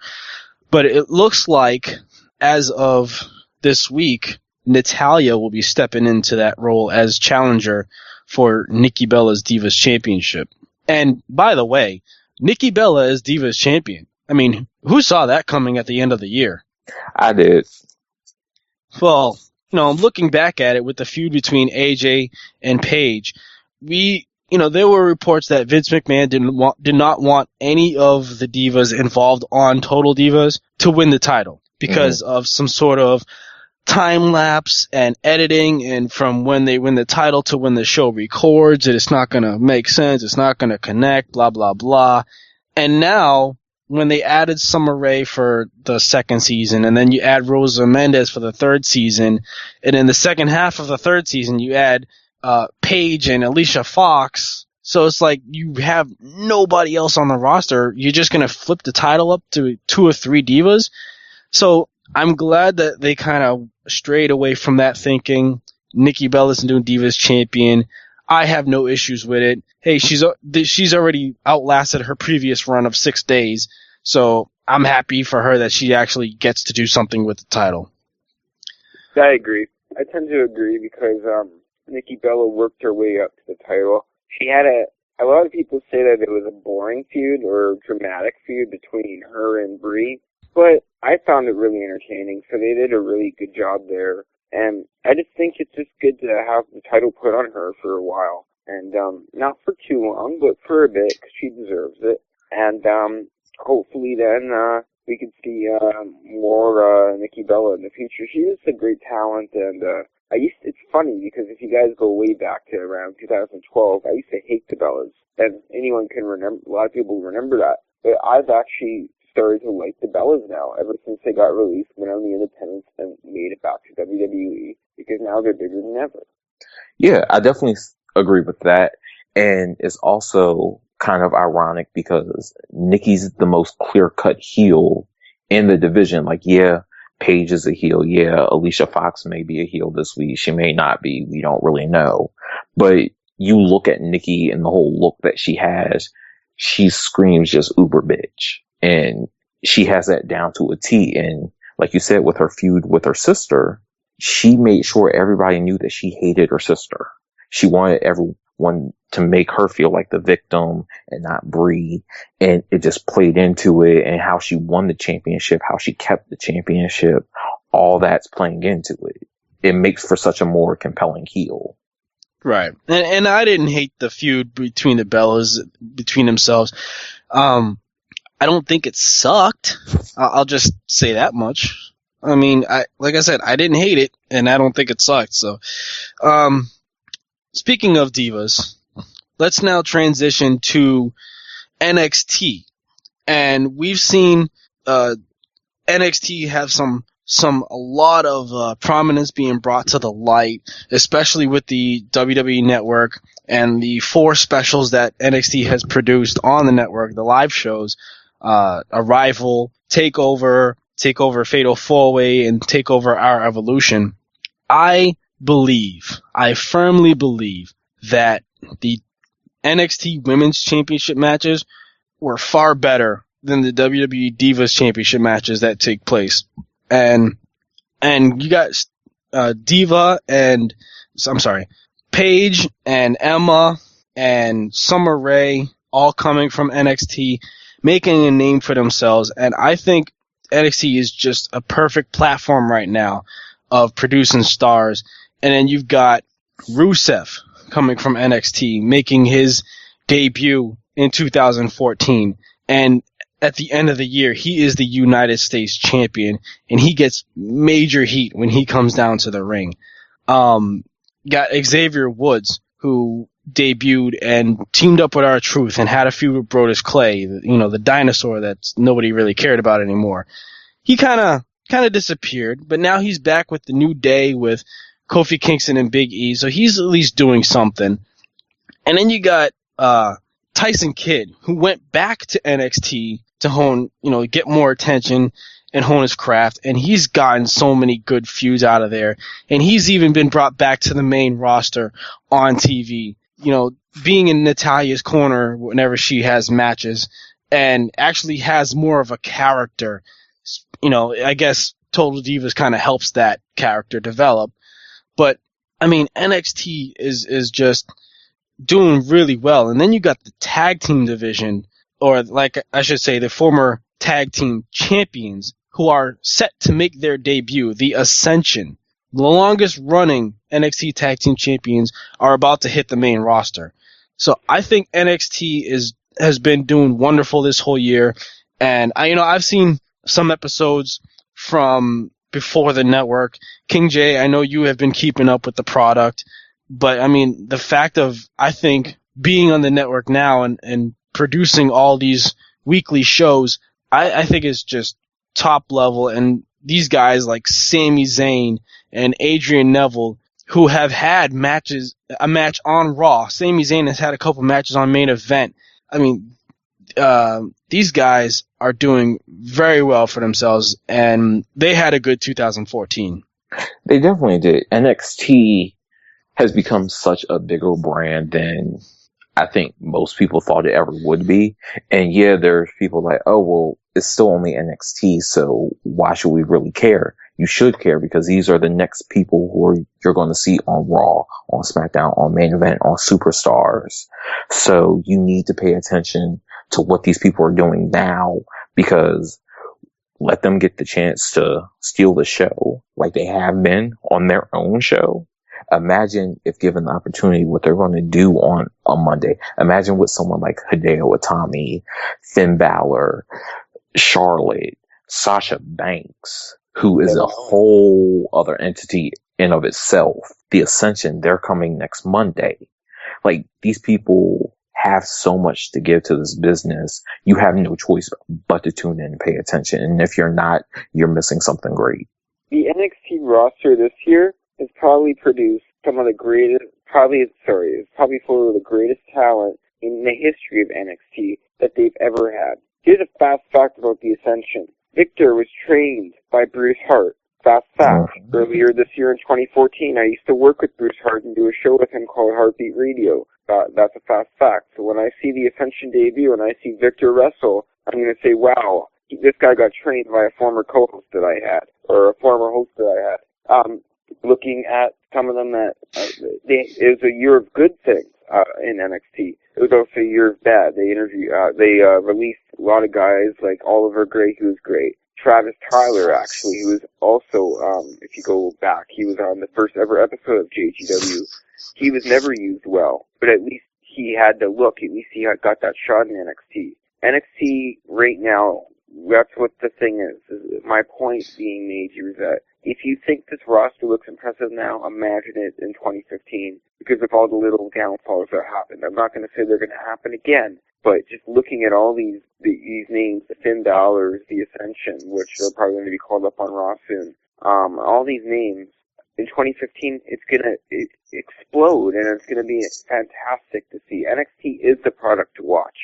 But it looks like, as of this week, Natalya will be stepping into that role as challenger for Nikki Bella's Divas Championship. And, by the way, Nikki Bella is Divas Champion. I mean, who saw that coming at the end of the year? I did. Well, looking back at it with the feud between AJ and Paige, there were reports that Vince McMahon did not want any of the divas involved on Total Divas to win the title because of some sort of time lapse and editing, and from when they win the title to when the show records, it's not going to make sense, it's not going to connect, blah, blah, blah. And now, when they added Summer Rae for the second season, and then you add Rosa Mendes for the third season, and in the second half of the third season, you add Paige and Alicia Fox. So it's like you have nobody else on the roster. You're just going to flip the title up to 2 or 3 divas. So I'm glad that they kind of strayed away from that thinking. Nikki Bella's new Divas Champion. I have no issues with it. Hey, she's already outlasted her previous run of 6 days, so I'm happy for her that she actually gets to do something with the title. I agree. I tend to agree because Nikki Bella worked her way up to the title. She had a lot of people say that it was a boring feud or dramatic feud between her and Brie, but I found it really entertaining, so they did a really good job there. And I just think it's just good to have the title put on her for a while. And not for too long, but for a bit, because she deserves it. And hopefully then we can see more Nikki Bella in the future. She is a great talent, and it's funny, because if you guys go way back to around 2012, I used to hate the Bellas. And anyone can remember, a lot of people remember that. But I've actually started to like the Bellas now, ever since they got released, went on the independents, and made it back to WWE, because now they're bigger than ever. Yeah, I definitely agree with that. And it's also kind of ironic because Nikki's the most clear-cut heel in the division. Like, yeah, Paige is a heel. Yeah, Alicia Fox may be a heel this week. She may not be. We don't really know. But you look at Nikki and the whole look that she has, she screams just uber bitch. And she has that down to a T. And like you said, with her feud with her sister, she made sure everybody knew that she hated her sister. She wanted everyone to make her feel like the victim and not Brie. And it just played into it, and how she won the championship, how she kept the championship, all that's playing into it. It makes for such a more compelling heel. Right. And I didn't hate the feud between the Bellas, between themselves. I don't think it sucked. I'll just say that much. I mean, like I said, I didn't hate it, and I don't think it sucked. So, speaking of divas, let's now transition to NXT. And we've seen NXT have a lot of prominence being brought to the light, especially with the WWE Network and the 4 specials that NXT has produced on the network, the live shows, Arrival, Takeover Fatal 4-Way, and Takeover Our Evolution. I firmly believe that the NXT Women's Championship matches were far better than the WWE Divas Championship matches that take place. And you got Paige and Emma and Summer Rae all coming from NXT, making a name for themselves. And I think NXT is just a perfect platform right now of producing stars. And then you've got Rusev coming from NXT, making his debut in 2014. And at the end of the year, he is the United States champion, and he gets major heat when he comes down to the ring. Got Xavier Woods, who debuted and teamed up with R-Truth and had a feud with Brodus Clay, the dinosaur that nobody really cared about anymore. He kind of disappeared, but now he's back with the New Day with Kofi Kingston and Big E, so he's at least doing something. And then you got Tyson Kidd, who went back to NXT to hone, get more attention and hone his craft, and he's gotten so many good feuds out of there. And he's even been brought back to the main roster on TV, being in Natalia's corner whenever she has matches, and actually has more of a character. I guess Total Divas kind of helps that character develop. But, NXT is just doing really well. And then you got the tag team division, or like I should say, the former tag team champions, who are set to make their debut. The Ascension, the longest running NXT tag team champions, are about to hit the main roster. So I think NXT has been doing wonderful this whole year. And I've seen some episodes from before the network. KingJ, I know you have been keeping up with the product, but the fact of, I think, being on the network now and producing all these weekly shows, I think is just top level. And these guys like Sami Zayn and Adrian Neville, who have had a match on Raw. Sami Zayn has had a couple matches on Main Event. These guys are doing very well for themselves, and they had a good 2014. They definitely did. NXT has become such a bigger brand than I think most people thought it ever would be. And yeah, there's people like, oh, well, it's still only NXT, so why should we really care? You should care, because these are the next people who you're going to see on Raw, on SmackDown, on Main Event, on Superstars. So you need to pay attention to what these people are doing now, because let them get the chance to steal the show like they have been on their own show. Imagine if given the opportunity what they're going to do on a Monday. Imagine with someone like Hideo Itami, Finn Balor, Charlotte, Sasha Banks, who is a whole other entity in of itself. The Ascension, they're coming next Monday. Like, these people have so much to give to this business. You have no choice but to tune in and pay attention. And if you're not, you're missing something great. The NXT roster this year has probably produced some of the greatest, it's probably full of the greatest talent in the history of NXT that they've ever had. Here's a fast fact about the Ascension. Victor was trained by Bruce Hart. Fast fact. Earlier this year in 2014, I used to work with Bruce Hart and do a show with him called Heartbeat Radio. That's a fast fact. So when I see the Ascension debut and I see Victor wrestle, I'm going to say, wow, this guy got trained by a former co-host that I had, or a former host that I had. Looking at some of them, it was a year of good things in NXT. It was also a year of bad. They released a lot of guys like Oliver Gray, who was great. Travis Tyler, actually, who was also, if you go back, he was on the first ever episode of JGW. He was never used well, but at least he had the look. At least he got that shot in NXT. NXT right now, that's what the thing is. My point being made here is that if you think this roster looks impressive now, imagine it in 2015, because of all the little downfalls that happened. I'm not going to say they're going to happen again, but just looking at all these names, the Finn Balor's, the Ascension, which are probably going to be called up on Raw soon, all these names, in 2015, it's going to explode, and it's going to be fantastic to see. NXT is the product to watch.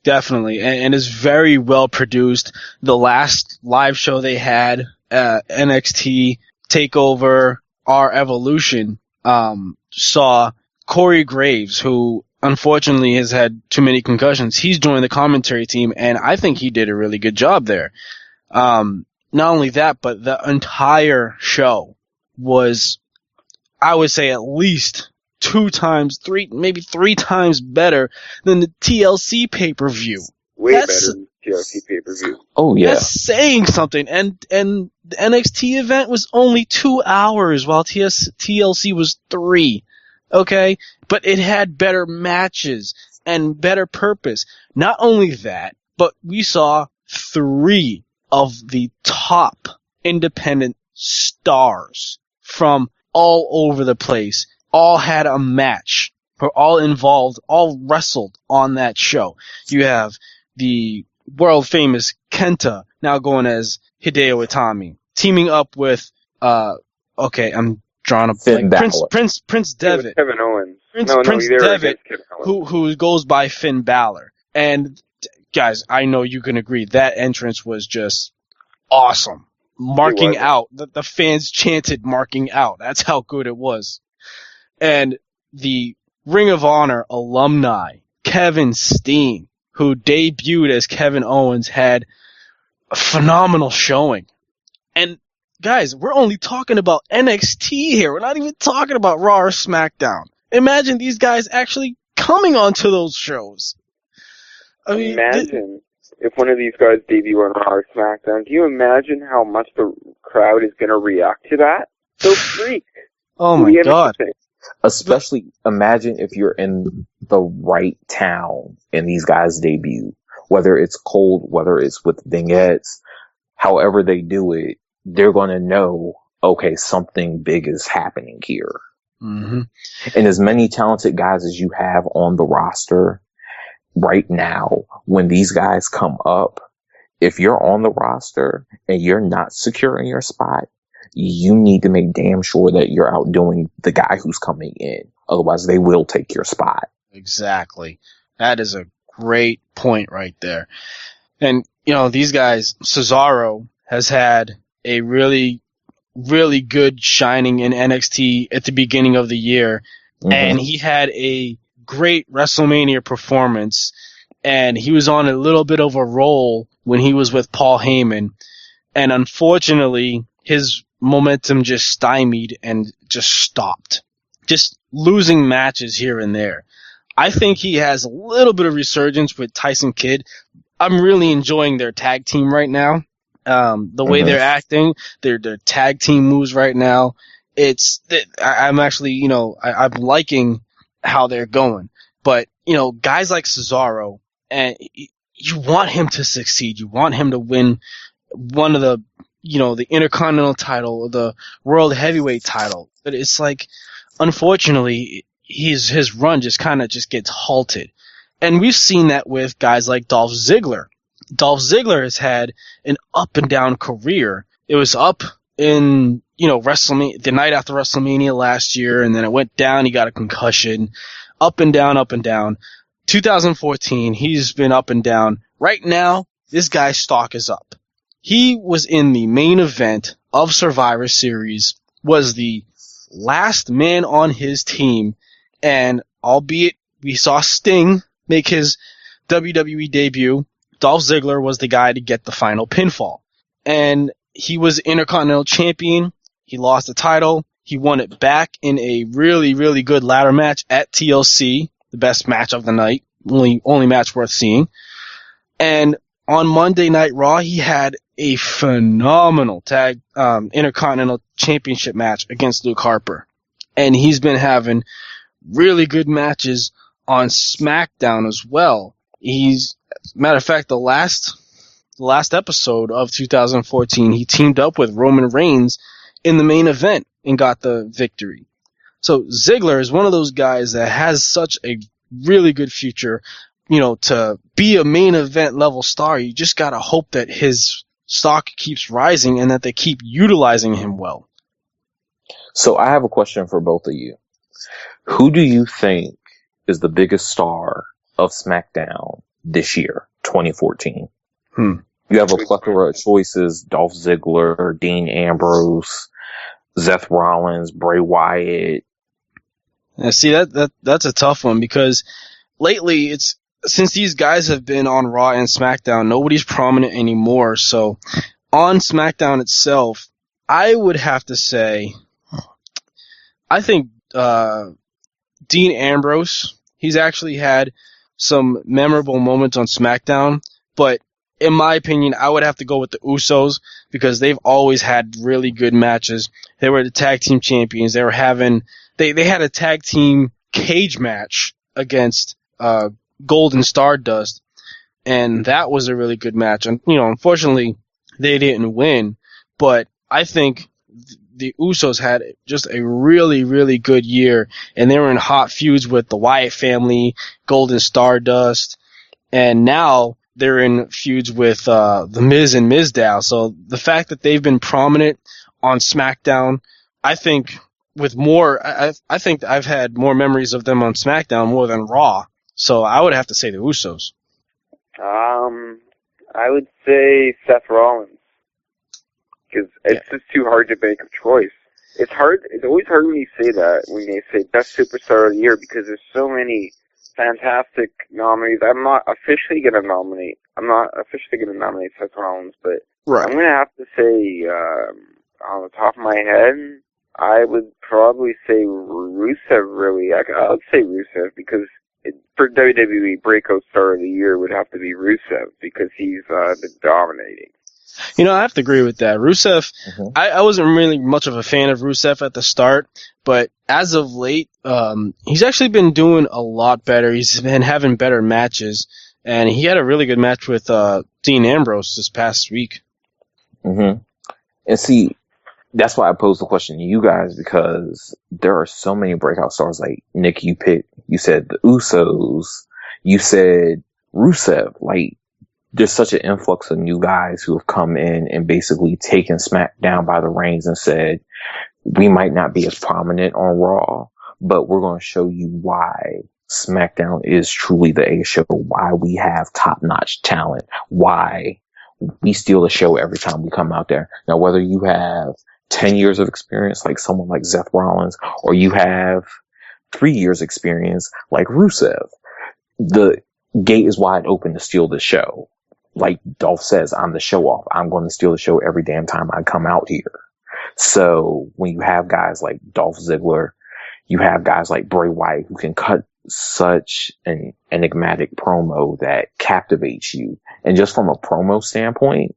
Definitely, and is very well produced. The last live show they had, NXT TakeOver Our Evolution, saw Corey Graves, who unfortunately has had too many concussions. He's joined the commentary team, and I think he did a really good job there. Not only that, but the entire show was, I would say, at least maybe three times better than the TLC pay-per-view. Way better than TLC pay-per-view. Oh, yeah. That's saying something. And the NXT event was only 2 hours, while TLC was 3. Okay? But it had better matches and better purpose. Not only that, but we saw 3 of the top independent stars from all over the place. All had a match. Were all involved, all wrestled on that show. You have the world famous Kenta, now going as Hideo Itami, teaming up with I'm drawing a Finn blank. Balor. Prince Devitt. Kevin Owens. Prince Devitt, who goes by Finn Balor. And guys, I know you can agree that entrance was just awesome. Marking out. The fans chanted marking out. That's how good it was. And the Ring of Honor alumni, Kevin Steen, who debuted as Kevin Owens, had a phenomenal showing. And guys, we're only talking about NXT here. We're not even talking about Raw or SmackDown. Imagine these guys actually coming onto those shows. I mean, imagine if one of these guys debut on Raw or SmackDown. Do you imagine how much the crowd is going to react to that? So freak. Oh my God. Especially imagine if you're in the right town and these guys debut, whether it's cold, whether it's with vignettes, however they do it, they're going to know, okay, something big is happening here. Mm-hmm. And as many talented guys as you have on the roster right now, when these guys come up, if you're on the roster and you're not secure in your spot, you need to make damn sure that you're outdoing the guy who's coming in. Otherwise, they will take your spot. Exactly. That is a great point right there. And, these guys, Cesaro has had a really, really good shining in NXT at the beginning of the year. Mm-hmm. And he had a great WrestleMania performance. And he was on a little bit of a roll when he was with Paul Heyman. And unfortunately, his momentum just stymied and just stopped. Just losing matches here and there. I think he has a little bit of resurgence with Tyson Kidd. I'm really enjoying their tag team right now. The way they're acting, their tag team moves right now. I'm actually, I'm liking how they're going. But, guys like Cesaro, and you want him to succeed. You want him to win one of the, the Intercontinental title or the World Heavyweight title. But it's like, unfortunately, his run just kind of just gets halted. And we've seen that with guys like Dolph Ziggler. Dolph Ziggler has had an up and down career. It was up in, WrestleMania, the night after WrestleMania last year, and then it went down. He got a concussion. Up and down, up and down. 2014, he's been up and down. Right now, this guy's stock is up. He was in the main event of Survivor Series, was the last man on his team, and albeit we saw Sting make his WWE debut, Dolph Ziggler was the guy to get the final pinfall. And he was Intercontinental Champion. He lost the title. He won it back in a really, really good ladder match at TLC, the best match of the night, only match worth seeing. And on Monday Night Raw, he had a phenomenal Intercontinental Championship match against Luke Harper. And he's been having really good matches on SmackDown as well. Matter of fact, the last episode of 2014, he teamed up with Roman Reigns in the main event and got the victory. So Ziggler is one of those guys that has such a really good future. To be a main event level star, you just gotta hope that his stock keeps rising and that they keep utilizing him well. So I have a question for both of you. Who do you think is the biggest star of SmackDown this year, 2014? You have a plethora of choices: Dolph Ziggler, Dean Ambrose, Seth Rollins, Bray Wyatt. Now, see, that's a tough one, because lately since these guys have been on Raw and SmackDown, nobody's prominent anymore. So on SmackDown itself, I would have to say, I think Dean Ambrose, he's actually had some memorable moments on SmackDown, but in my opinion, I would have to go with the Usos because they've always had really good matches. They were the tag team champions. They had a tag team cage match against Golden Stardust, and that was a really good match. And unfortunately, they didn't win, but I think the Usos had just a really, really good year, and they were in hot feuds with the Wyatt family, Golden Stardust, and now they're in feuds with The Miz and Mizdow. So the fact that they've been prominent on SmackDown, I think I think I've had more memories of them on SmackDown more than Raw. So I would have to say the Usos. I would say Seth Rollins. Because it's just too hard to make a choice. It's always hard when you say that, when they say best superstar of the year, because there's so many fantastic nominees. I'm not officially going to nominate Seth Rollins, but right. I'm going to have to say, on the top of my head, I would probably say Rusev, really. I would say Rusev, because for WWE, breakout star of the year would have to be Rusev, because he's been dominating. I have to agree with that. Rusev, I wasn't really much of a fan of Rusev at the start, but as of late, he's actually been doing a lot better. He's been having better matches, and he had a really good match with Dean Ambrose this past week. And see, that's why I posed the question to you guys, because there are so many breakout stars. Like, Nick, you said the Usos, you said Rusev. Like, there's such an influx of new guys who have come in and basically taken SmackDown by the reins and said, we might not be as prominent on Raw, but we're going to show you why SmackDown is truly the A show, why we have top-notch talent, why we steal the show every time we come out there. Now, whether you have 10 years of experience like someone like Seth Rollins, or you have 3 years experience like Rusev, the gate is wide open to steal the show. Like Dolph says, I'm the show off. I'm going to steal the show every damn time I come out here. So when you have guys like Dolph Ziggler, you have guys like Bray Wyatt who can cut such an enigmatic promo that captivates you. And just from a promo standpoint,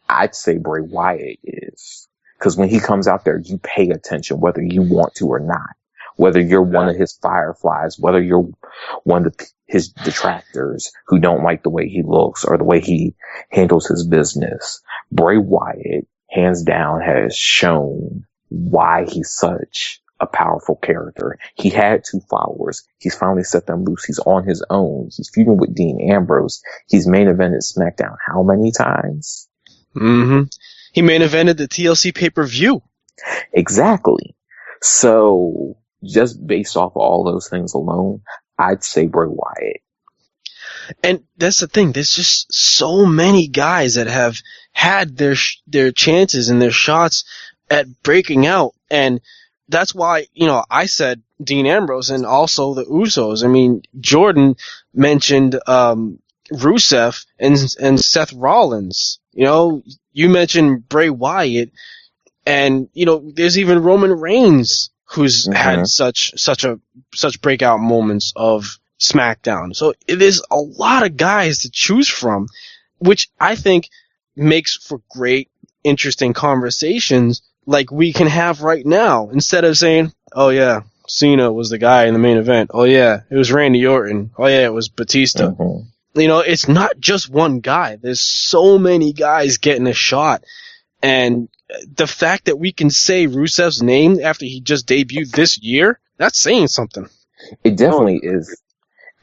I'd say Bray Wyatt is. Because when he comes out there, you pay attention whether you want to or not. Whether you're one of his fireflies, whether you're one of his detractors who don't like the way he looks or the way he handles his business, Bray Wyatt, hands down, has shown why he's such a powerful character. He had 2 followers. He's finally set them loose. He's on his own. He's feuding with Dean Ambrose. He's main evented SmackDown how many times? He main evented the TLC pay-per-view. Exactly. So, just based off of all those things alone, I'd say Bray Wyatt. And that's the thing. There's just so many guys that have had their chances and their shots at breaking out. And that's why, I said Dean Ambrose and also the Usos. I mean, Jordan mentioned Rusev and Seth Rollins. You mentioned Bray Wyatt, and there's even Roman Reigns who's had such breakout moments of SmackDown. So there's a lot of guys to choose from, which I think makes for great, interesting conversations like we can have right now, instead of saying, oh yeah, Cena was the guy in the main event. Oh yeah, it was Randy Orton. Oh yeah, it was Batista. It's not just one guy. There's so many guys getting a shot. And the fact that we can say Rusev's name after he just debuted this year, that's saying something. It definitely is.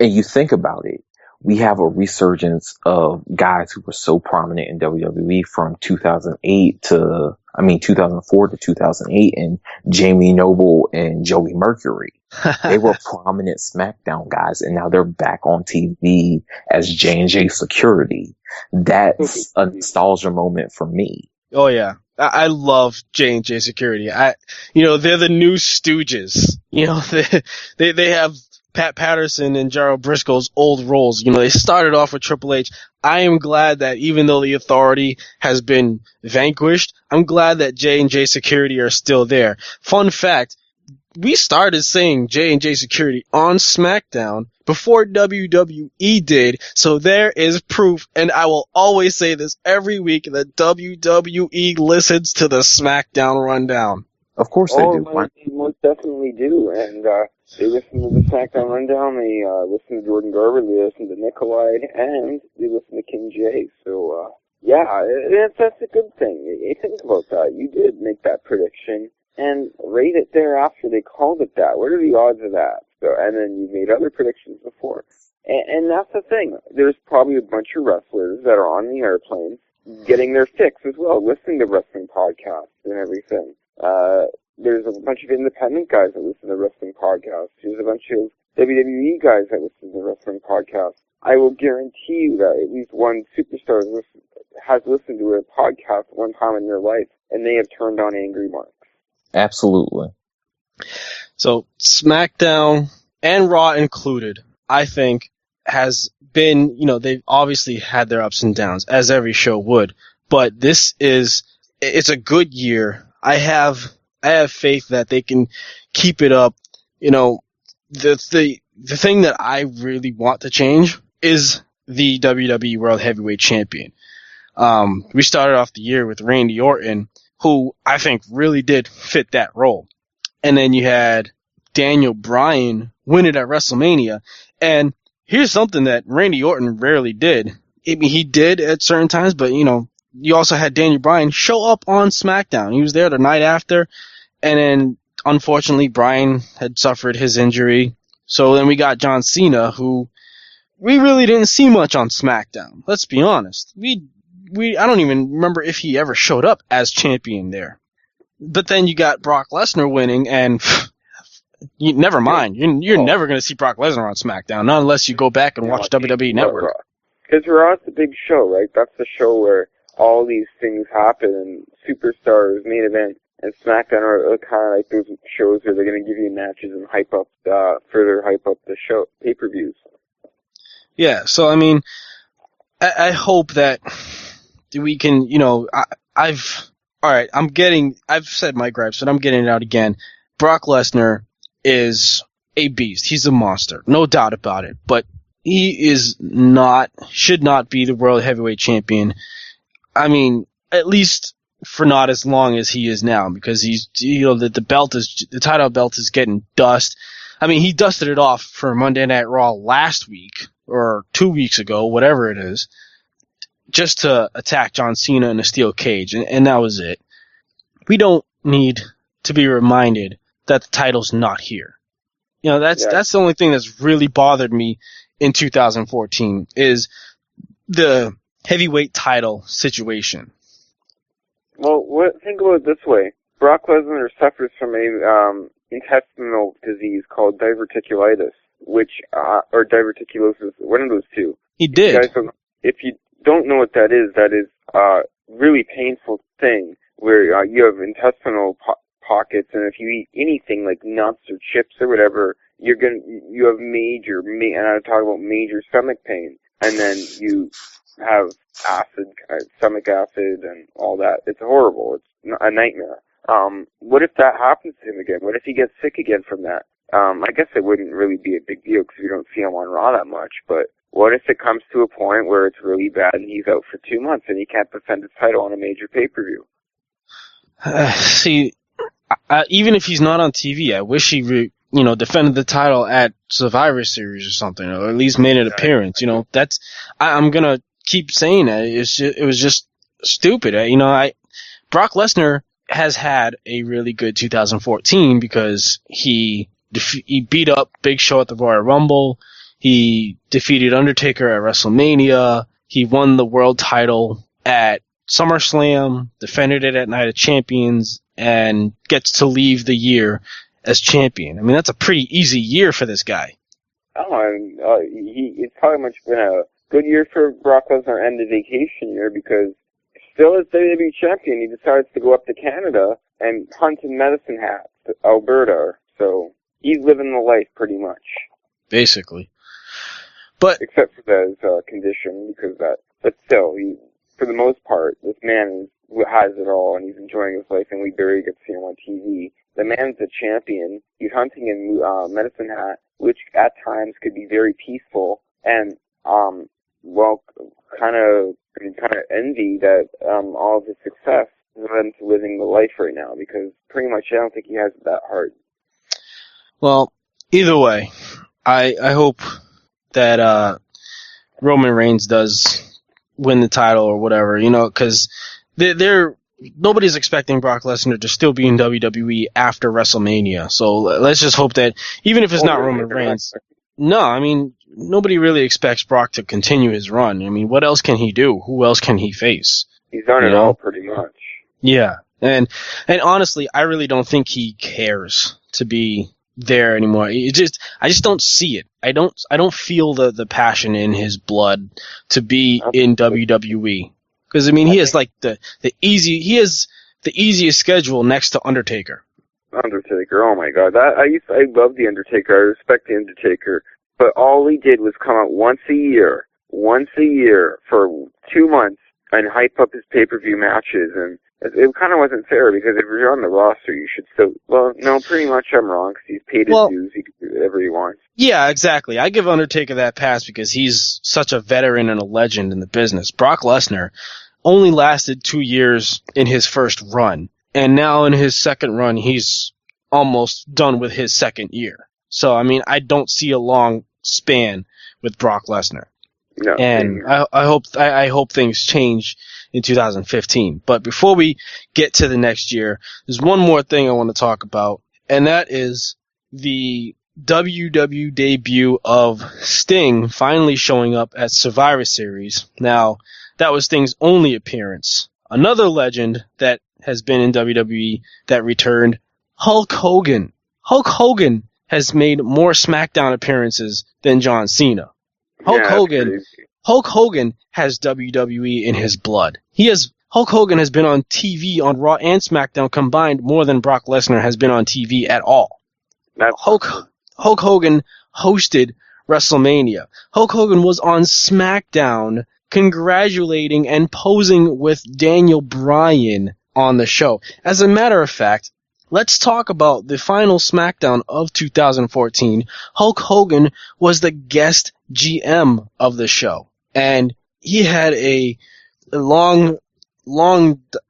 And you think about it, we have a resurgence of guys who were so prominent in WWE from 2004 to 2008, and Jamie Noble and Joey Mercury. They were prominent SmackDown guys, and now they're back on TV as J&J Security. That's a nostalgia moment for me. Oh yeah. I love J&J Security. They're the new Stooges. They have Pat Patterson and Gerald Briscoe's old roles. They started off with Triple H. I am glad that even though the Authority has been vanquished, I'm glad that J&J Security are still there. Fun fact, we started saying J&J Security on SmackDown before WWE did, so there is proof, and I will always say this every week, that WWE listens to the SmackDown Rundown. Of course they do. They most definitely do, and they listen to the SmackDown Rundown, they listen to Jordan Garber, they listen to Nickolye, and they listen to KingJ, so, yeah, that's a good thing. You think about that. You did make that prediction, and rate it thereafter. They called it that. What are the odds of that? So, and then you made other predictions before. And that's the thing. There's probably a bunch of wrestlers that are on the airplane getting their fix as well, listening to wrestling podcasts and everything. There's a bunch of independent guys that listen to wrestling podcasts. There's a bunch of WWE guys that listen to wrestling podcasts. I will guarantee you that at least one superstar has listened to a podcast one time in their life, and they have turned on AngryMarks. Absolutely. So SmackDown and Raw included, I think, has been, they've obviously had their ups and downs, as every show would, but it's a good year. I have faith that they can keep it up. The thing that I really want to change is the WWE World Heavyweight Champion. We started off the year with Randy Orton, who I think really did fit that role. And then you had Daniel Bryan win it at WrestleMania. And here's something that Randy Orton rarely did. I mean, he did at certain times, but, you also had Daniel Bryan show up on SmackDown. He was there the night after. And then, unfortunately, Bryan had suffered his injury. So then we got John Cena, who we really didn't see much on SmackDown. Let's be honest. I don't even remember if he ever showed up as champion there. But then you got Brock Lesnar winning, and never mind. You're never going to see Brock Lesnar on SmackDown, not unless you go back and watch WWE Network. Because Raw's the big show, right? That's the show where all these things happen, and Superstars, Main Event, and SmackDown are kind of like those shows where they're going to give you matches and further hype up the show, pay-per-views. Yeah, so I mean, I hope that we can, I've said my gripes, but I'm getting it out again. Brock Lesnar is a beast. He's a monster. No doubt about it. But he should not be the World Heavyweight Champion. I mean, at least for not as long as he is now, because the title belt is getting dust. I mean, he dusted it off for Monday Night Raw last week, or 2 weeks ago, whatever it is, just to attack John Cena in a steel cage, and that was it. We don't need to be reminded that the title's not here. That's the only thing that's really bothered me in 2014 is the heavyweight title situation. Well, think about it this way. Brock Lesnar suffers from a intestinal disease called diverticulitis, or diverticulosis, one of those two. He did. If you don't know what that is a really painful thing where you have intestinal pockets, and if you eat anything like nuts or chips or whatever, you have and I'm talking about major stomach pain, and then you have stomach acid and all that. It's horrible. It's a nightmare. What if that happens to him again? What if he gets sick again from that? I guess it wouldn't really be a big deal because we don't see him on Raw that much, but what if it comes to a point where it's really bad and he's out for 2 months and he can't defend his title on a major pay-per-view? Even if he's not on TV, I wish he defended the title at Survivor Series or something, or at least made an appearance. I'm gonna keep saying that. It was just stupid. Brock Lesnar has had a really good 2014 because he beat up Big Show at the Royal Rumble. He defeated Undertaker at WrestleMania. He won the world title at SummerSlam, defended it at Night of Champions, and gets to leave the year as champion. I mean, that's a pretty easy year for this guy. It's probably much been a good year for Brock Lesnar and the vacation year because still as WWE champion, he decides to go up to Canada and hunt in Medicine Hat, Alberta. So he's living the life pretty much. Basically. But except for his condition, but still, for the most part, this man has it all, and he's enjoying his life, and we barely get to see him on TV. the man's a champion. He's hunting in Medicine Hat, which at times could be very peaceful, and kind of envy that all of his success is him living the life right now, because pretty much I don't think he has it that hard. Well, either way, I hope that Roman Reigns does win the title or whatever, because nobody's expecting Brock Lesnar to still be in WWE after WrestleMania. So let's just hope that even if it's not Roman Reigns, nobody really expects Brock to continue his run. I mean, what else can he do? Who else can he face? He's done it all pretty much. Yeah, and honestly, I really don't think he cares to be there anymore. I just don't see it. I don't feel the passion in his blood to be in WWE. Because he has like the easiest schedule next to Undertaker. Undertaker, oh my God! I love the Undertaker. I respect the Undertaker, but all he did was come out once a year for 2 months and hype up his pay-per-view matches, and it kind of wasn't fair, because if you're on the roster, you should still. Well, no, pretty much I'm wrong, because he's paid his dues. He can do whatever he wants. Yeah, exactly. I give Undertaker that pass because he's such a veteran and a legend in the business. Brock Lesnar only lasted 2 years in his first run, and now in his second run, he's almost done with his second year. So, I don't see a long span with Brock Lesnar. No, and I hope things change in 2015. But before we get to the next year, there's one more thing I want to talk about, and that is the WWE debut of Sting finally showing up at Survivor Series. Now, that was Sting's only appearance. Another legend that has been in WWE that returned, Hulk Hogan. Hulk Hogan has made more SmackDown appearances than John Cena. Hulk Hogan has WWE in his blood. Hulk Hogan has been on TV on Raw and SmackDown combined more than Brock Lesnar has been on TV at all. Hulk Hogan hosted WrestleMania. Hulk Hogan was on SmackDown congratulating and posing with Daniel Bryan on the show. As a matter of fact, let's talk about the final SmackDown of 2014. Hulk Hogan was the guest GM of the show, and he had a long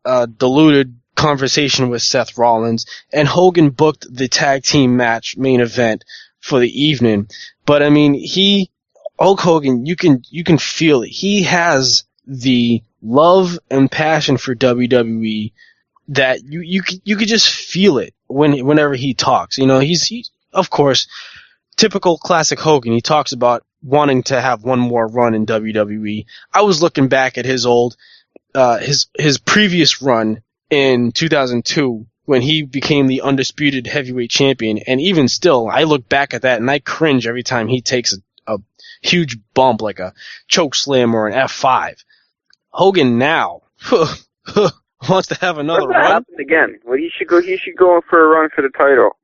diluted conversation with Seth Rollins, and Hogan booked the tag team match main event for the evening. But Hulk Hogan, you can feel it. He has the love and passion for WWE that you could just feel it whenever he talks. He's of course typical classic Hogan. He talks about wanting to have one more run in WWE. I was looking back at his his previous run in 2002 when he became the undisputed heavyweight champion, and even still, I look back at that and I cringe every time he takes a huge bump like a choke slam or an F5. Hogan now wants to have another run. Happened again. Well, he should go for a run for the title.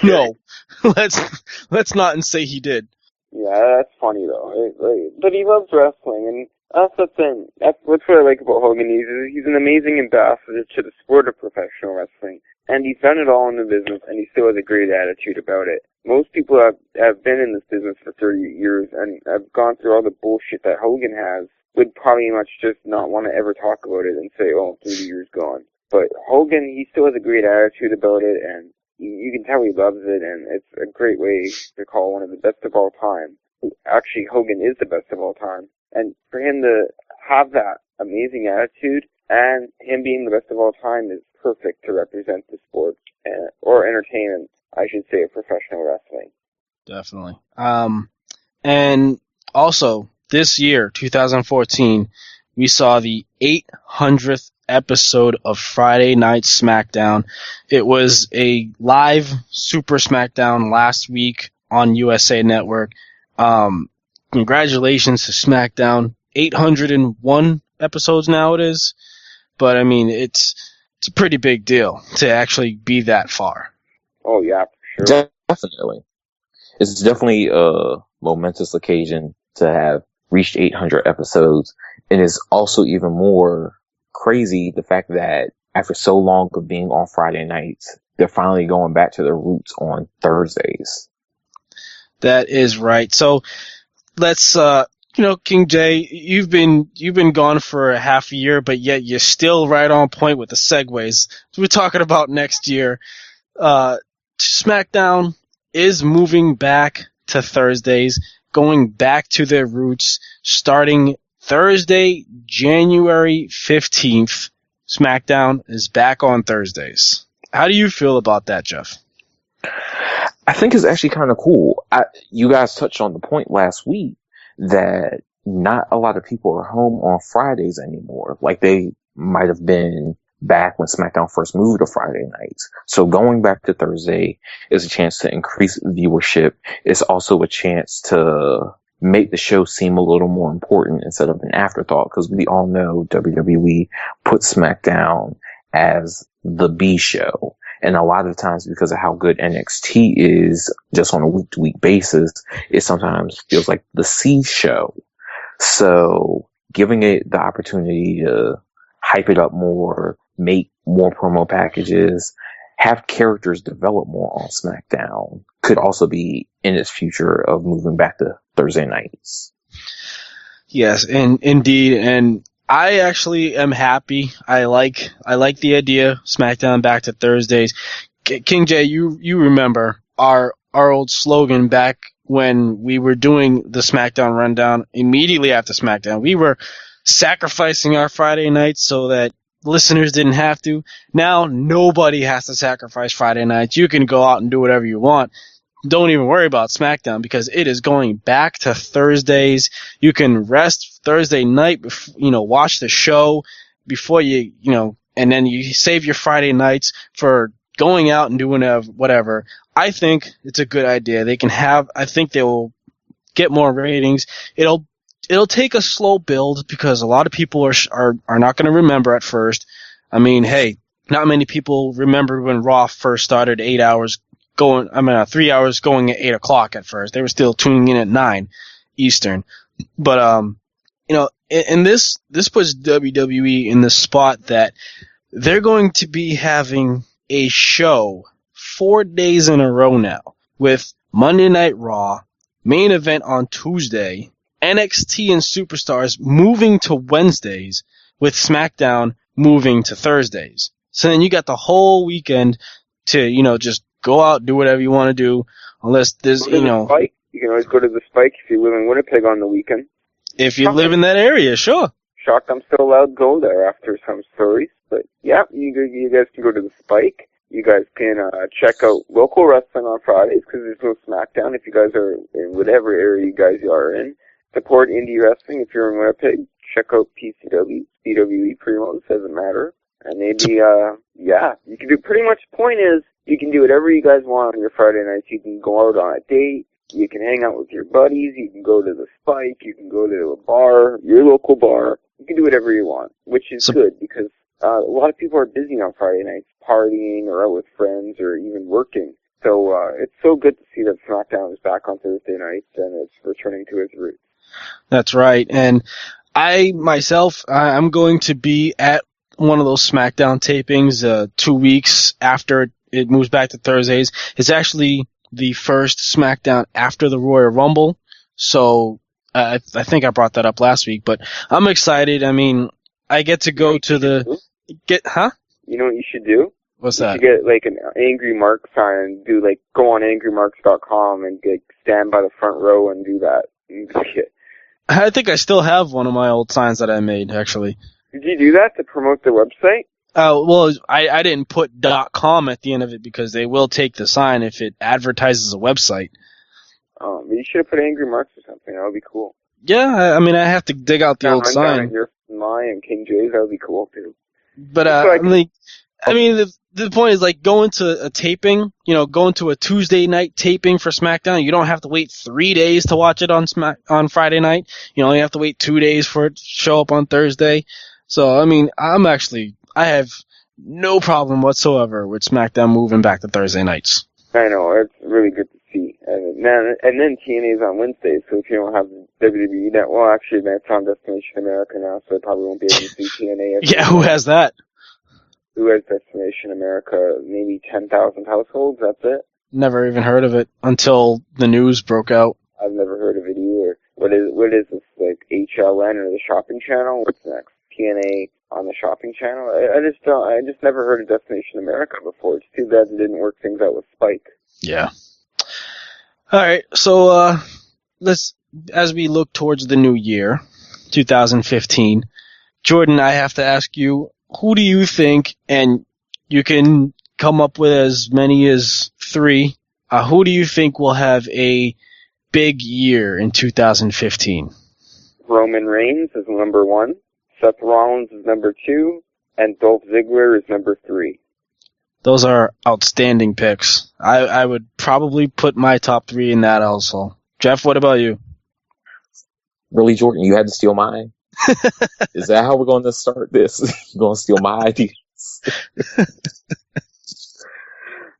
No, let's not say he did. Yeah, that's funny though. But he loves wrestling, and that's the thing. That's what I like about Hogan. He's an amazing ambassador to the sport of professional wrestling, and he's done it all in the business, and he still has a great attitude about it. Most people have been in this business for 30 years and have gone through all the bullshit that Hogan has, would probably much just not want to ever talk about it and say, 30 years gone. But Hogan, he still has a great attitude about it, and you can tell he loves it, and it's a great way to call one of the best of all time. Actually, Hogan is the best of all time. And for him to have that amazing attitude and him being the best of all time is perfect to represent the sport, or entertainment, I should say, of professional wrestling. Definitely. And also, this year, 2014, we saw the 800th episode of Friday Night SmackDown. It was a live Super SmackDown last week on USA Network. Congratulations to SmackDown. 801 episodes now it is. But, it's a pretty big deal to actually be that far. Oh, yeah, for sure. Definitely. It's definitely a momentous occasion to have reached 800 episodes. And it's also even more crazy the fact that after so long of being on Friday nights, they're finally going back to their roots on Thursdays. That is right. So let's, KingJ, you've been gone for a half a year, but yet you're still right on point with the segues. So we're talking about next year. SmackDown is moving back to Thursdays, going back to their roots, starting Thursday, January 15th. SmackDown is back on Thursdays. How do you feel about that, Jeff? I think it's actually kind of cool. You guys touched on the point last week that not a lot of people are home on Fridays anymore, like they might have been back when SmackDown first moved to Friday nights. So going back to Thursday is a chance to increase viewership. It's also a chance to make the show seem a little more important instead of an afterthought, because we all know WWE puts SmackDown as the B show. And a lot of times, because of how good NXT is just on a week-to-week basis, it sometimes feels like the C show. So giving it the opportunity to hype it up more, make more promo packages, have characters develop more on SmackDown could also be in its future of moving back to Thursday nights. Yes, and indeed, and I actually am happy. I like the idea, SmackDown back to Thursdays. KingJ, you remember our old slogan back when we were doing the SmackDown Rundown immediately after SmackDown. We were sacrificing our Friday nights so that listeners didn't have to. Now nobody has to sacrifice Friday nights. You can go out and do whatever you want. Don't even worry about SmackDown because it is going back to Thursdays. You can rest Thursday night, watch the show before and then you save your Friday nights for going out and doing whatever. I think it's a good idea. I think they will get more ratings. It'll take a slow build because a lot of people are not going to remember at first. I mean, hey, not many people remembered when Raw first started 3 hours going at 8 o'clock at first. They were still tuning in at 9 Eastern. But, and this puts WWE in the spot that they're going to be having a show 4 days in a row now with Monday Night Raw, Main Event on Tuesday, NXT and Superstars moving to Wednesdays with SmackDown moving to Thursdays. So then you got the whole weekend to, just go out, do whatever you want to do, unless there's, Spike. You can always go to the Spike if you live in Winnipeg on the weekend. If you live in that area, sure. Shocked I'm still allowed to go there after some stories. But, yeah, you guys can go to the Spike. You guys can check out local wrestling on Fridays because there's no SmackDown if you guys are in whatever area you guys are in. Support indie wrestling if you're in Winnipeg. Check out PCW, CWE promos, doesn't matter. And maybe, you can do pretty much, the point is, you can do whatever you guys want on your Friday nights. You can go out on a date. You can hang out with your buddies. You can go to the Spike. You can go to a bar, your local bar. You can do whatever you want, which is good because a lot of people are busy on Friday nights, partying or out with friends or even working. So it's so good to see that SmackDown is back on Thursday nights and it's returning to its roots. That's right. And I, myself, I'm going to be at one of those SmackDown tapings 2 weeks after it moves back to Thursdays. It's actually the first SmackDown after the Royal Rumble. So I think I brought that up last week, but I'm excited. I mean, I get to go to the... You know what you should do? What's that? You should get like an AngryMarks sign and go on AngryMarks.com and stand by the front row and do that. I think I still have one of my old signs that I made, actually. Did you do that to promote the website? Well, I didn't put .com at the end of it because they will take the sign if it advertises a website. Oh, but you should have put AngryMarks or something. That would be cool. Yeah, I mean, I have to dig out the old sign. My and KingJ's, that would be cool too. But the point is like going to a taping, going to a Tuesday night taping for SmackDown. You don't have to wait 3 days to watch it on Friday night. You only have to wait 2 days for it to show up on Thursday. So I mean, I have no problem whatsoever with SmackDown moving back to Thursday nights. I know, it's really good to see. And then TNA's on Wednesdays, so if you don't have WWE Net, well, actually, that's on Destination America now, so I probably won't be able to see TNA. Yeah, who has that? Who has Destination America? Maybe 10,000 households, that's it? Never even heard of it until the news broke out. I've never heard of it either. What is this, like HLN or the shopping channel? What's next? TNA on the shopping channel? I just never heard of Destination America before. It's too bad they didn't work things out with Spike. Yeah. Alright, so let's, as we look towards the new year, 2015, Jordan, I have to ask you, who do you think, and you can come up with as many as 3, who do you think will have a big year in 2015? Roman Reigns is number 1, Seth Rollins is number 2, and Dolph Ziggler is number 3. Those are outstanding picks. I would probably put my top 3 in that also. Jeff, what about you? Really, Jordan, you had to steal mine? Is that how we're going to start this? You're going to steal my ideas?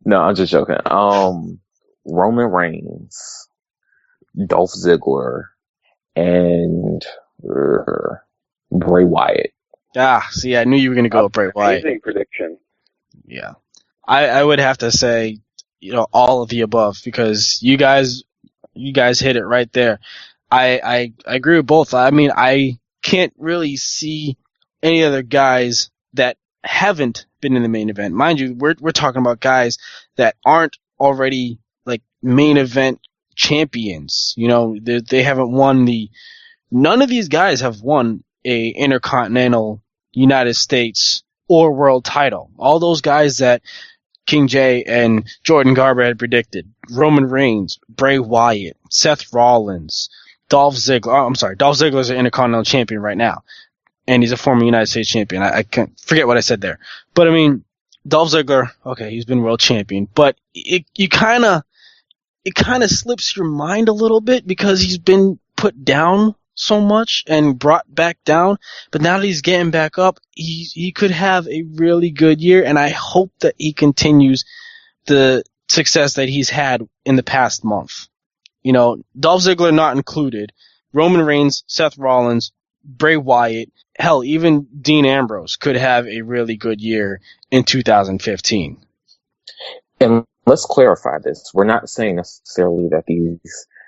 No, I'm just joking. Roman Reigns, Dolph Ziggler, and Bray Wyatt. See, I knew you were going to go with Bray Wyatt. Amazing prediction. Yeah. I would have to say, all of the above, because you guys hit it right there. I agree with both. I mean, I can't really see any other guys that haven't been in the main event. Mind you, we're talking about guys that aren't already like main event champions. They haven't won none of these guys have won a Intercontinental, United States, or World title. All those guys that KingJ and Jordan Garber had predicted. Roman Reigns, Bray Wyatt, Seth Rollins, Dolph Ziggler. Oh, I'm sorry, Dolph Ziggler is an Intercontinental champion right now, and he's a former United States champion. I can't forget what I said there. But I mean, Dolph Ziggler, okay, he's been world champion, but it kind of slips your mind a little bit because he's been put down so much and brought back down. But now that he's getting back up, he could have a really good year, and I hope that he continues the success that he's had in the past month. Dolph Ziggler not included, Roman Reigns, Seth Rollins, Bray Wyatt, hell, even Dean Ambrose could have a really good year in 2015. And let's clarify this. We're not saying necessarily that these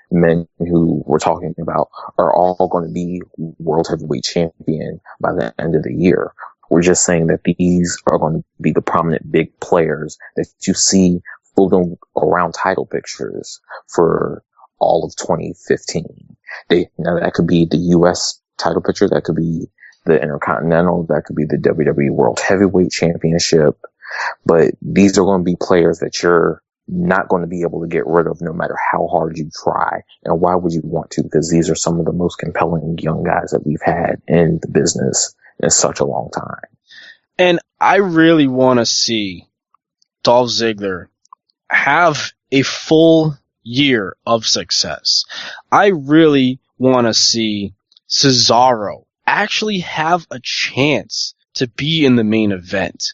men who we're talking about are all going to be world heavyweight champion by the end of the year. We're just saying that these are going to be the prominent big players that you see floating around title pictures for all of 2015. Now that could be the U.S. title picture, that could be the Intercontinental, that could be the WWE World Heavyweight Championship, but these are going to be players that you're not going to be able to get rid of no matter how hard you try. And why would you want to? Because these are some of the most compelling young guys that we've had in the business in such a long time. And I really want to see Dolph Ziggler have a full year of success. I really want to see Cesaro actually have a chance to be in the main event.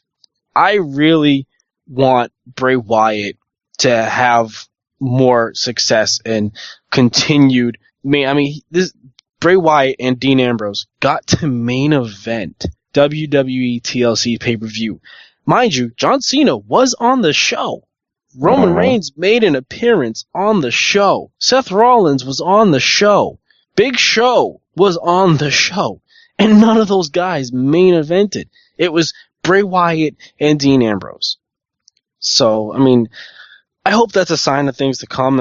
I really want Bray Wyatt to have more success and continued. This Bray Wyatt and Dean Ambrose got to main event WWE TLC pay-per-view. Mind you, John Cena was on the show. Roman Reigns made an appearance on the show. Seth Rollins was on the show. Big Show was on the show. And none of those guys main evented. It was Bray Wyatt and Dean Ambrose. So, I hope that's a sign of things to come.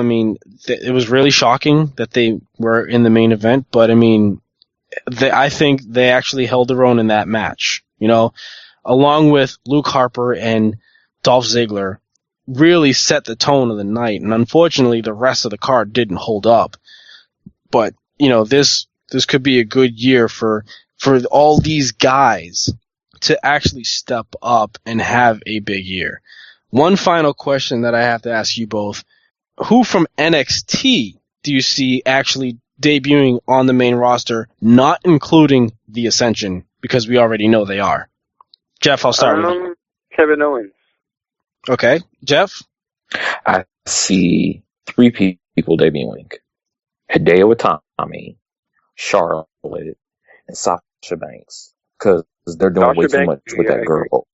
It was really shocking that they were in the main event, but I think they actually held their own in that match. Along with Luke Harper and Dolph Ziggler, really set the tone of the night. And unfortunately, the rest of the card didn't hold up. But this could be a good year for all these guys to actually step up and have a big year. One final question that I have to ask you both. Who from NXT do you see actually debuting on the main roster, not including the Ascension, because we already know they are? Jeff, I'll start with you. Kevin Owens. Okay. Jeff? I see 3 people debuting. Hideo Itami, Charlotte, and Sasha Banks. Because they're doing way too much with that girl.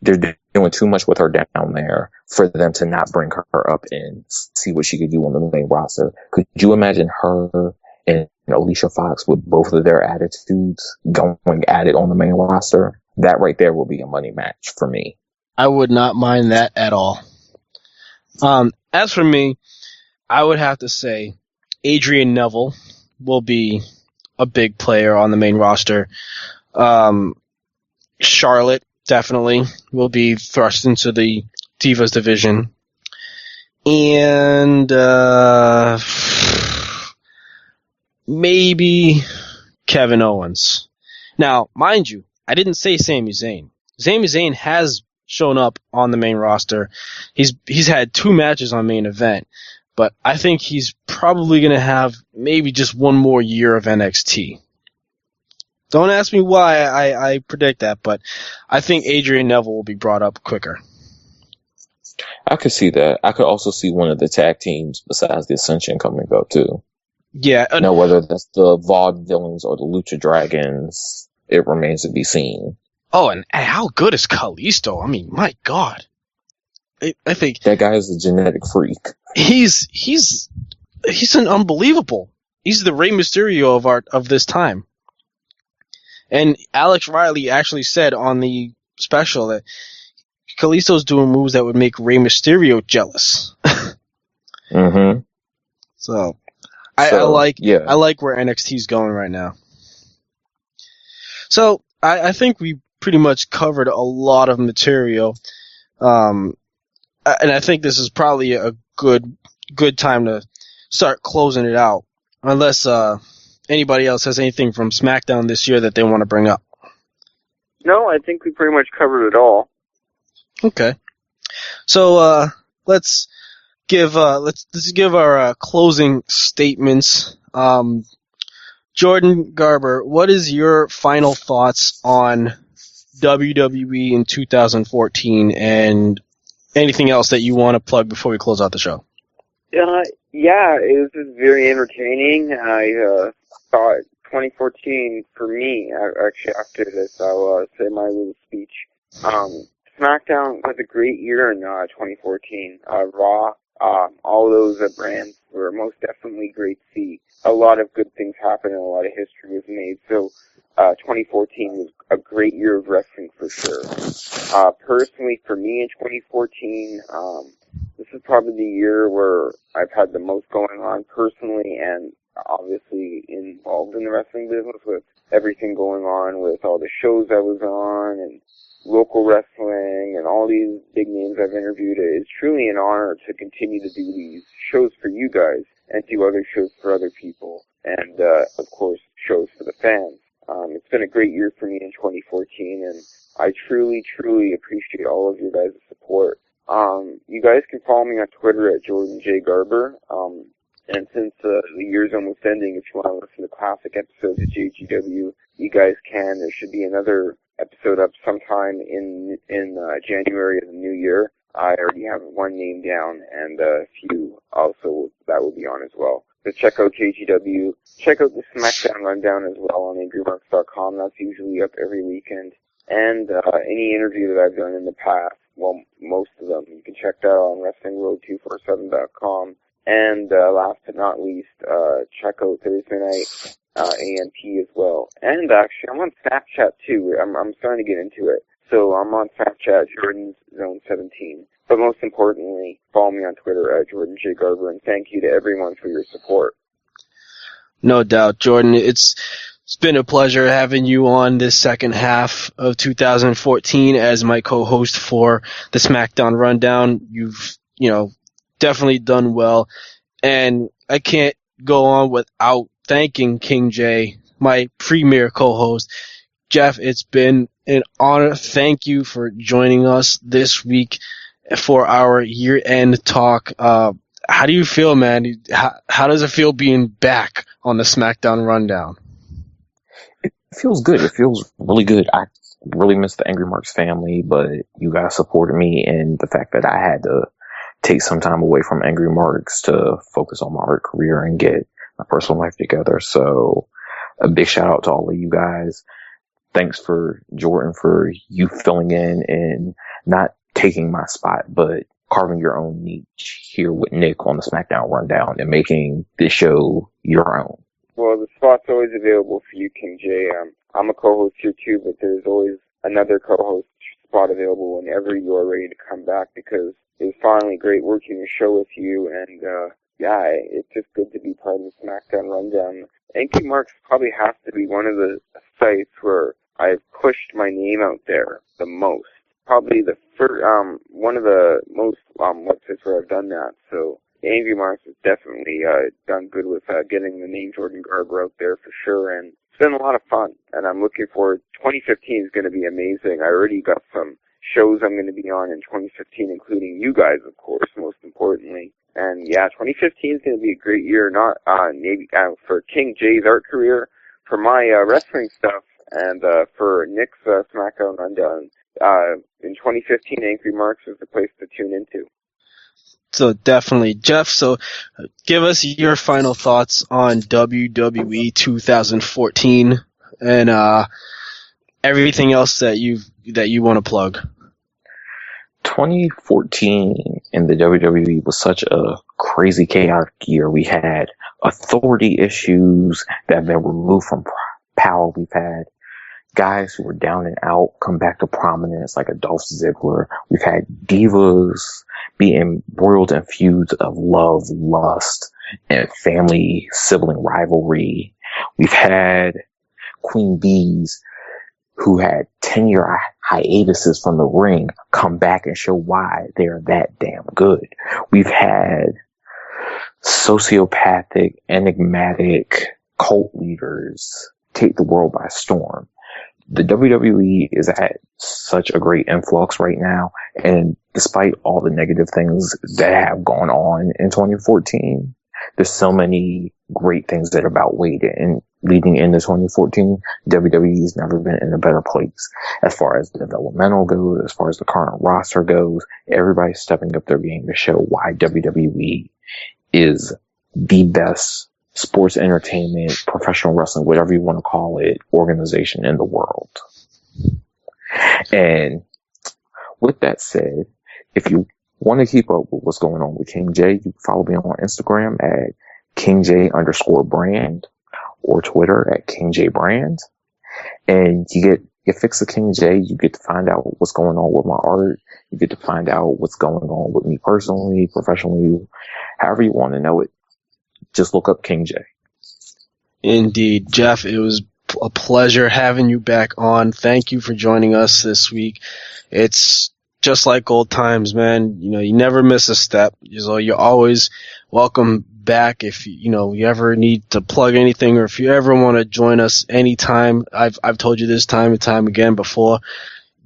They're doing too much with her down there for them to not bring her up and see what she could do on the main roster. Could you imagine her and Alicia Fox with both of their attitudes going at it on the main roster? That right there will be a money match for me. I would not mind that at all. As for me, I would have to say Adrian Neville will be a big player on the main roster. Charlotte definitely will be thrust into the Divas division. And maybe Kevin Owens. Now, mind you, I didn't say Sami Zayn. Sami Zayn has shown up on the main roster. He's had 2 matches on main event, but I think he's probably going to have maybe just one more year of NXT. Don't ask me why I predict that, but I think Adrian Neville will be brought up quicker. I could see that. I could also see one of the tag teams besides the Ascension coming up too. Yeah. Now, whether that's the Vaudevillains or the Lucha Dragons, it remains to be seen. Oh, and how good is Kalisto? I mean, my God. I think that guy is a genetic freak. He's an unbelievable. He's the Rey Mysterio of this time. And Alex Riley actually said on the special that Kalisto's doing moves that would make Rey Mysterio jealous. Mm-hmm. So I like where NXT's going right now. So I think we pretty much covered a lot of material. And I think this is probably a good time to start closing it out. Unless anybody else has anything from SmackDown this year that they want to bring up. No, I think we pretty much covered it all. Okay. So let's give our closing statements. Jordan Garber, what is your final thoughts on WWE in 2014 and anything else that you want to plug before we close out the show? Yeah, it was just very entertaining. I thought 2014 for me, actually after this, I'll say my little speech. SmackDown was a great year in 2014. Raw, all those brands were most definitely great to see. A lot of good things happened and a lot of history was made. So 2014 was a great year of wrestling for sure. Personally, for me in 2014, this is probably the year where I've had the most going on personally and obviously involved in the wrestling business with everything going on with all the shows I was on and local wrestling and all these big names I've interviewed. It's truly an honor to continue to do these shows for you guys and do other shows for other people and, of course, shows for the fans. It's been a great year for me in 2014 and I truly, truly appreciate all of your guys' support. You guys can follow me on Twitter at Jordan J. Garber. And since the year's almost ending, if you want to listen to classic episodes of JGW, you guys can. There should be another episode up sometime in January of the new year. I already have one name down and a few also that will be on as well. So check out JGW. Check out the SmackDown RunDown as well on AngryMarks.com. That's usually up every weekend. And any interview that I've done in the past, well, most of them, you can check that out on WrestlingRoad247.com. And last but not least, check out Thursday night AMP as well. And actually, I'm on Snapchat too. I'm starting to get into it. So I'm on Snapchat, Jordan's Zone 17. But most importantly, follow me on Twitter at Jordan J. Garber. And thank you to everyone for your support. No doubt, Jordan. It's been a pleasure having you on this second half of 2014 as my co-host for the SmackDown Rundown. You've, definitely done well. And I can't go on without thanking KingJ, my premier co-host. Jeff, it's been an honor. Thank you for joining us this week for our year-end talk. How do you feel, man? How does it feel being back on the SmackDown Rundown? It feels good. It feels really good. I really miss the AngryMarks family, but you guys supported me in the fact that I had to take some time away from AngryMarks to focus on my art career and get my personal life together. So a big shout out to all of you guys. thanks for Jordan for you filling in and not taking my spot, but carving your own niche here with Nick on the SmackDown Rundown and making this show your own. Well, the spot's always available for you, KingJ. I'm a co-host here too, but there's always another co-host spot available whenever you are ready to come back, because it was finally great working the show with you, and it's just good to be part of the SmackDown Rundown. AngryMarks probably has to be one of the sites where I've pushed my name out there the most. Probably the first, one of the most websites where I've done that. So AngryMarks has definitely done good with getting the name Jordan Garber out there for sure, and it's been a lot of fun. And I'm looking forward. 2015 is going to be amazing. I already got some shows I'm going to be on in 2015, including you guys, of course, most importantly. And yeah, 2015 is going to be a great year, not maybe for KingJ's art career, for my wrestling stuff, and for Nick's SmackDown Rundown. In 2015, AngryMarks is the place to tune into. So definitely, Jeff. So give us your final thoughts on WWE 2014 and everything else that you want to plug. 2014 in the WWE was such a crazy, chaotic year. We had authority issues that have been removed from power. We've had guys who were down and out come back to prominence, like a Dolph Ziggler. We've had divas be embroiled in feuds of love, lust, and family sibling rivalry. We've had Queen Bees who had 10-year hiatuses from the ring come back and show why they're that damn good. We've had sociopathic, enigmatic cult leaders take the world by storm. The WWE is at such a great influx right now, and despite all the negative things that have gone on in 2014, there's so many great things that are about waiting and leading into 2014. WWE has never been in a better place as far as developmental goes, as far as the current roster goes. Everybody's stepping up their game to show why WWE is the best sports entertainment, professional wrestling, whatever you want to call it, organization in the world. And with that said, if you want to keep up with what's going on with KingJ, you can follow me on Instagram at KingJ_brand or Twitter at KingJbrand. And you get your fix of KingJ, you get to find out what's going on with my art. You get to find out what's going on with me personally, professionally, however you want to know it. Just look up KingJ. Indeed. Jeff, it was a pleasure having you back on. Thank you for joining us this week. It's just like old times, man. You know, you never miss a step. So you're always welcome back if you ever need to plug anything, or if you ever want to join us anytime. I've told you this time and time again before.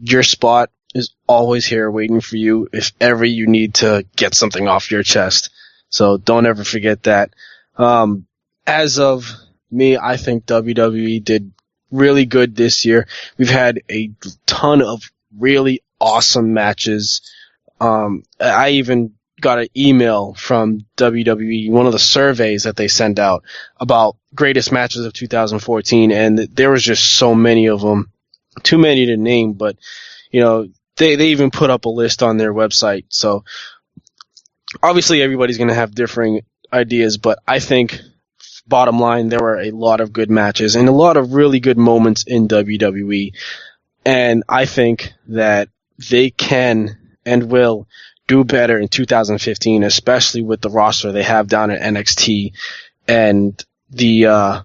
Your spot is always here waiting for you if ever you need to get something off your chest. So don't ever forget that. As of me, I think WWE did really good this year. We've had a ton of really awesome matches. I even got an email from WWE, one of the surveys that they sent out about greatest matches of 2014, and there was just so many of them. Too many to name, but they even put up a list on their website. So obviously everybody's going to have differing ideas, but I think bottom line, there were a lot of good matches and a lot of really good moments in WWE. And I think that they can and will do better in 2015, especially with the roster they have down at NXT and the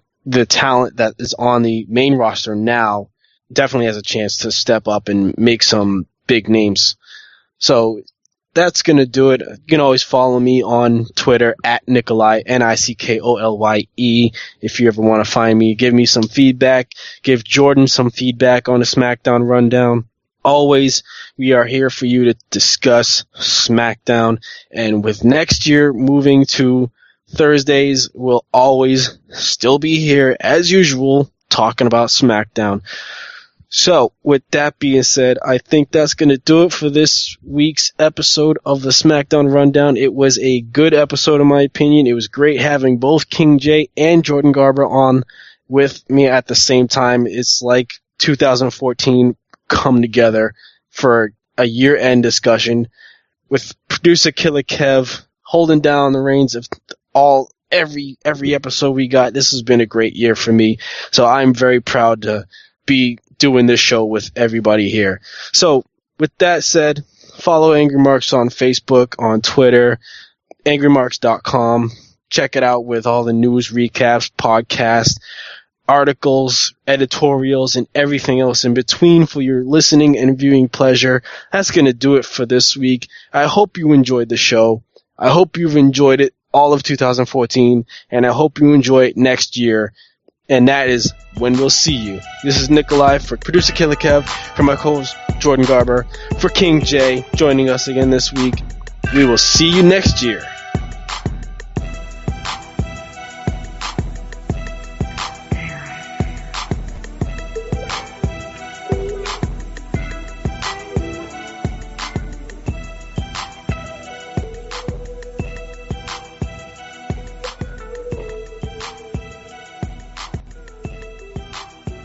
talent that is on the main roster now definitely has a chance to step up and make some big names. So that's going to do it. You can always follow me on Twitter at Nickolye, Nickolye, if you ever want to find me. Give me some feedback. Give Jordan some feedback on the SmackDown Rundown. Always, we are here for you to discuss SmackDown. And with next year moving to Thursdays, we'll always still be here, as usual, talking about SmackDown. So, with that being said, I think that's going to do it for this week's episode of the SmackDown Rundown. It was a good episode, in my opinion. It was great having both KingJ and Jordan Garber on with me at the same time. It's like 2014 come together for a year-end discussion with producer Killer Kev holding down the reins of every episode we got. This has been a great year for me, so I'm very proud to be doing this show with everybody here. So with that said, follow AngryMarks on Facebook, on Twitter, AngryMarks.com. Check it out with all the news recaps, podcasts, articles, editorials, and everything else in between for your listening and viewing pleasure. That's going to do it for this week. I hope you enjoyed the show. I hope you've enjoyed it all of 2014, and I hope you enjoy it next year. And that is when we'll see you. This is Nickolye for producer Killer Kev, for my co-host Jordan Garber, for KingJ joining us again this week. We will see you next year.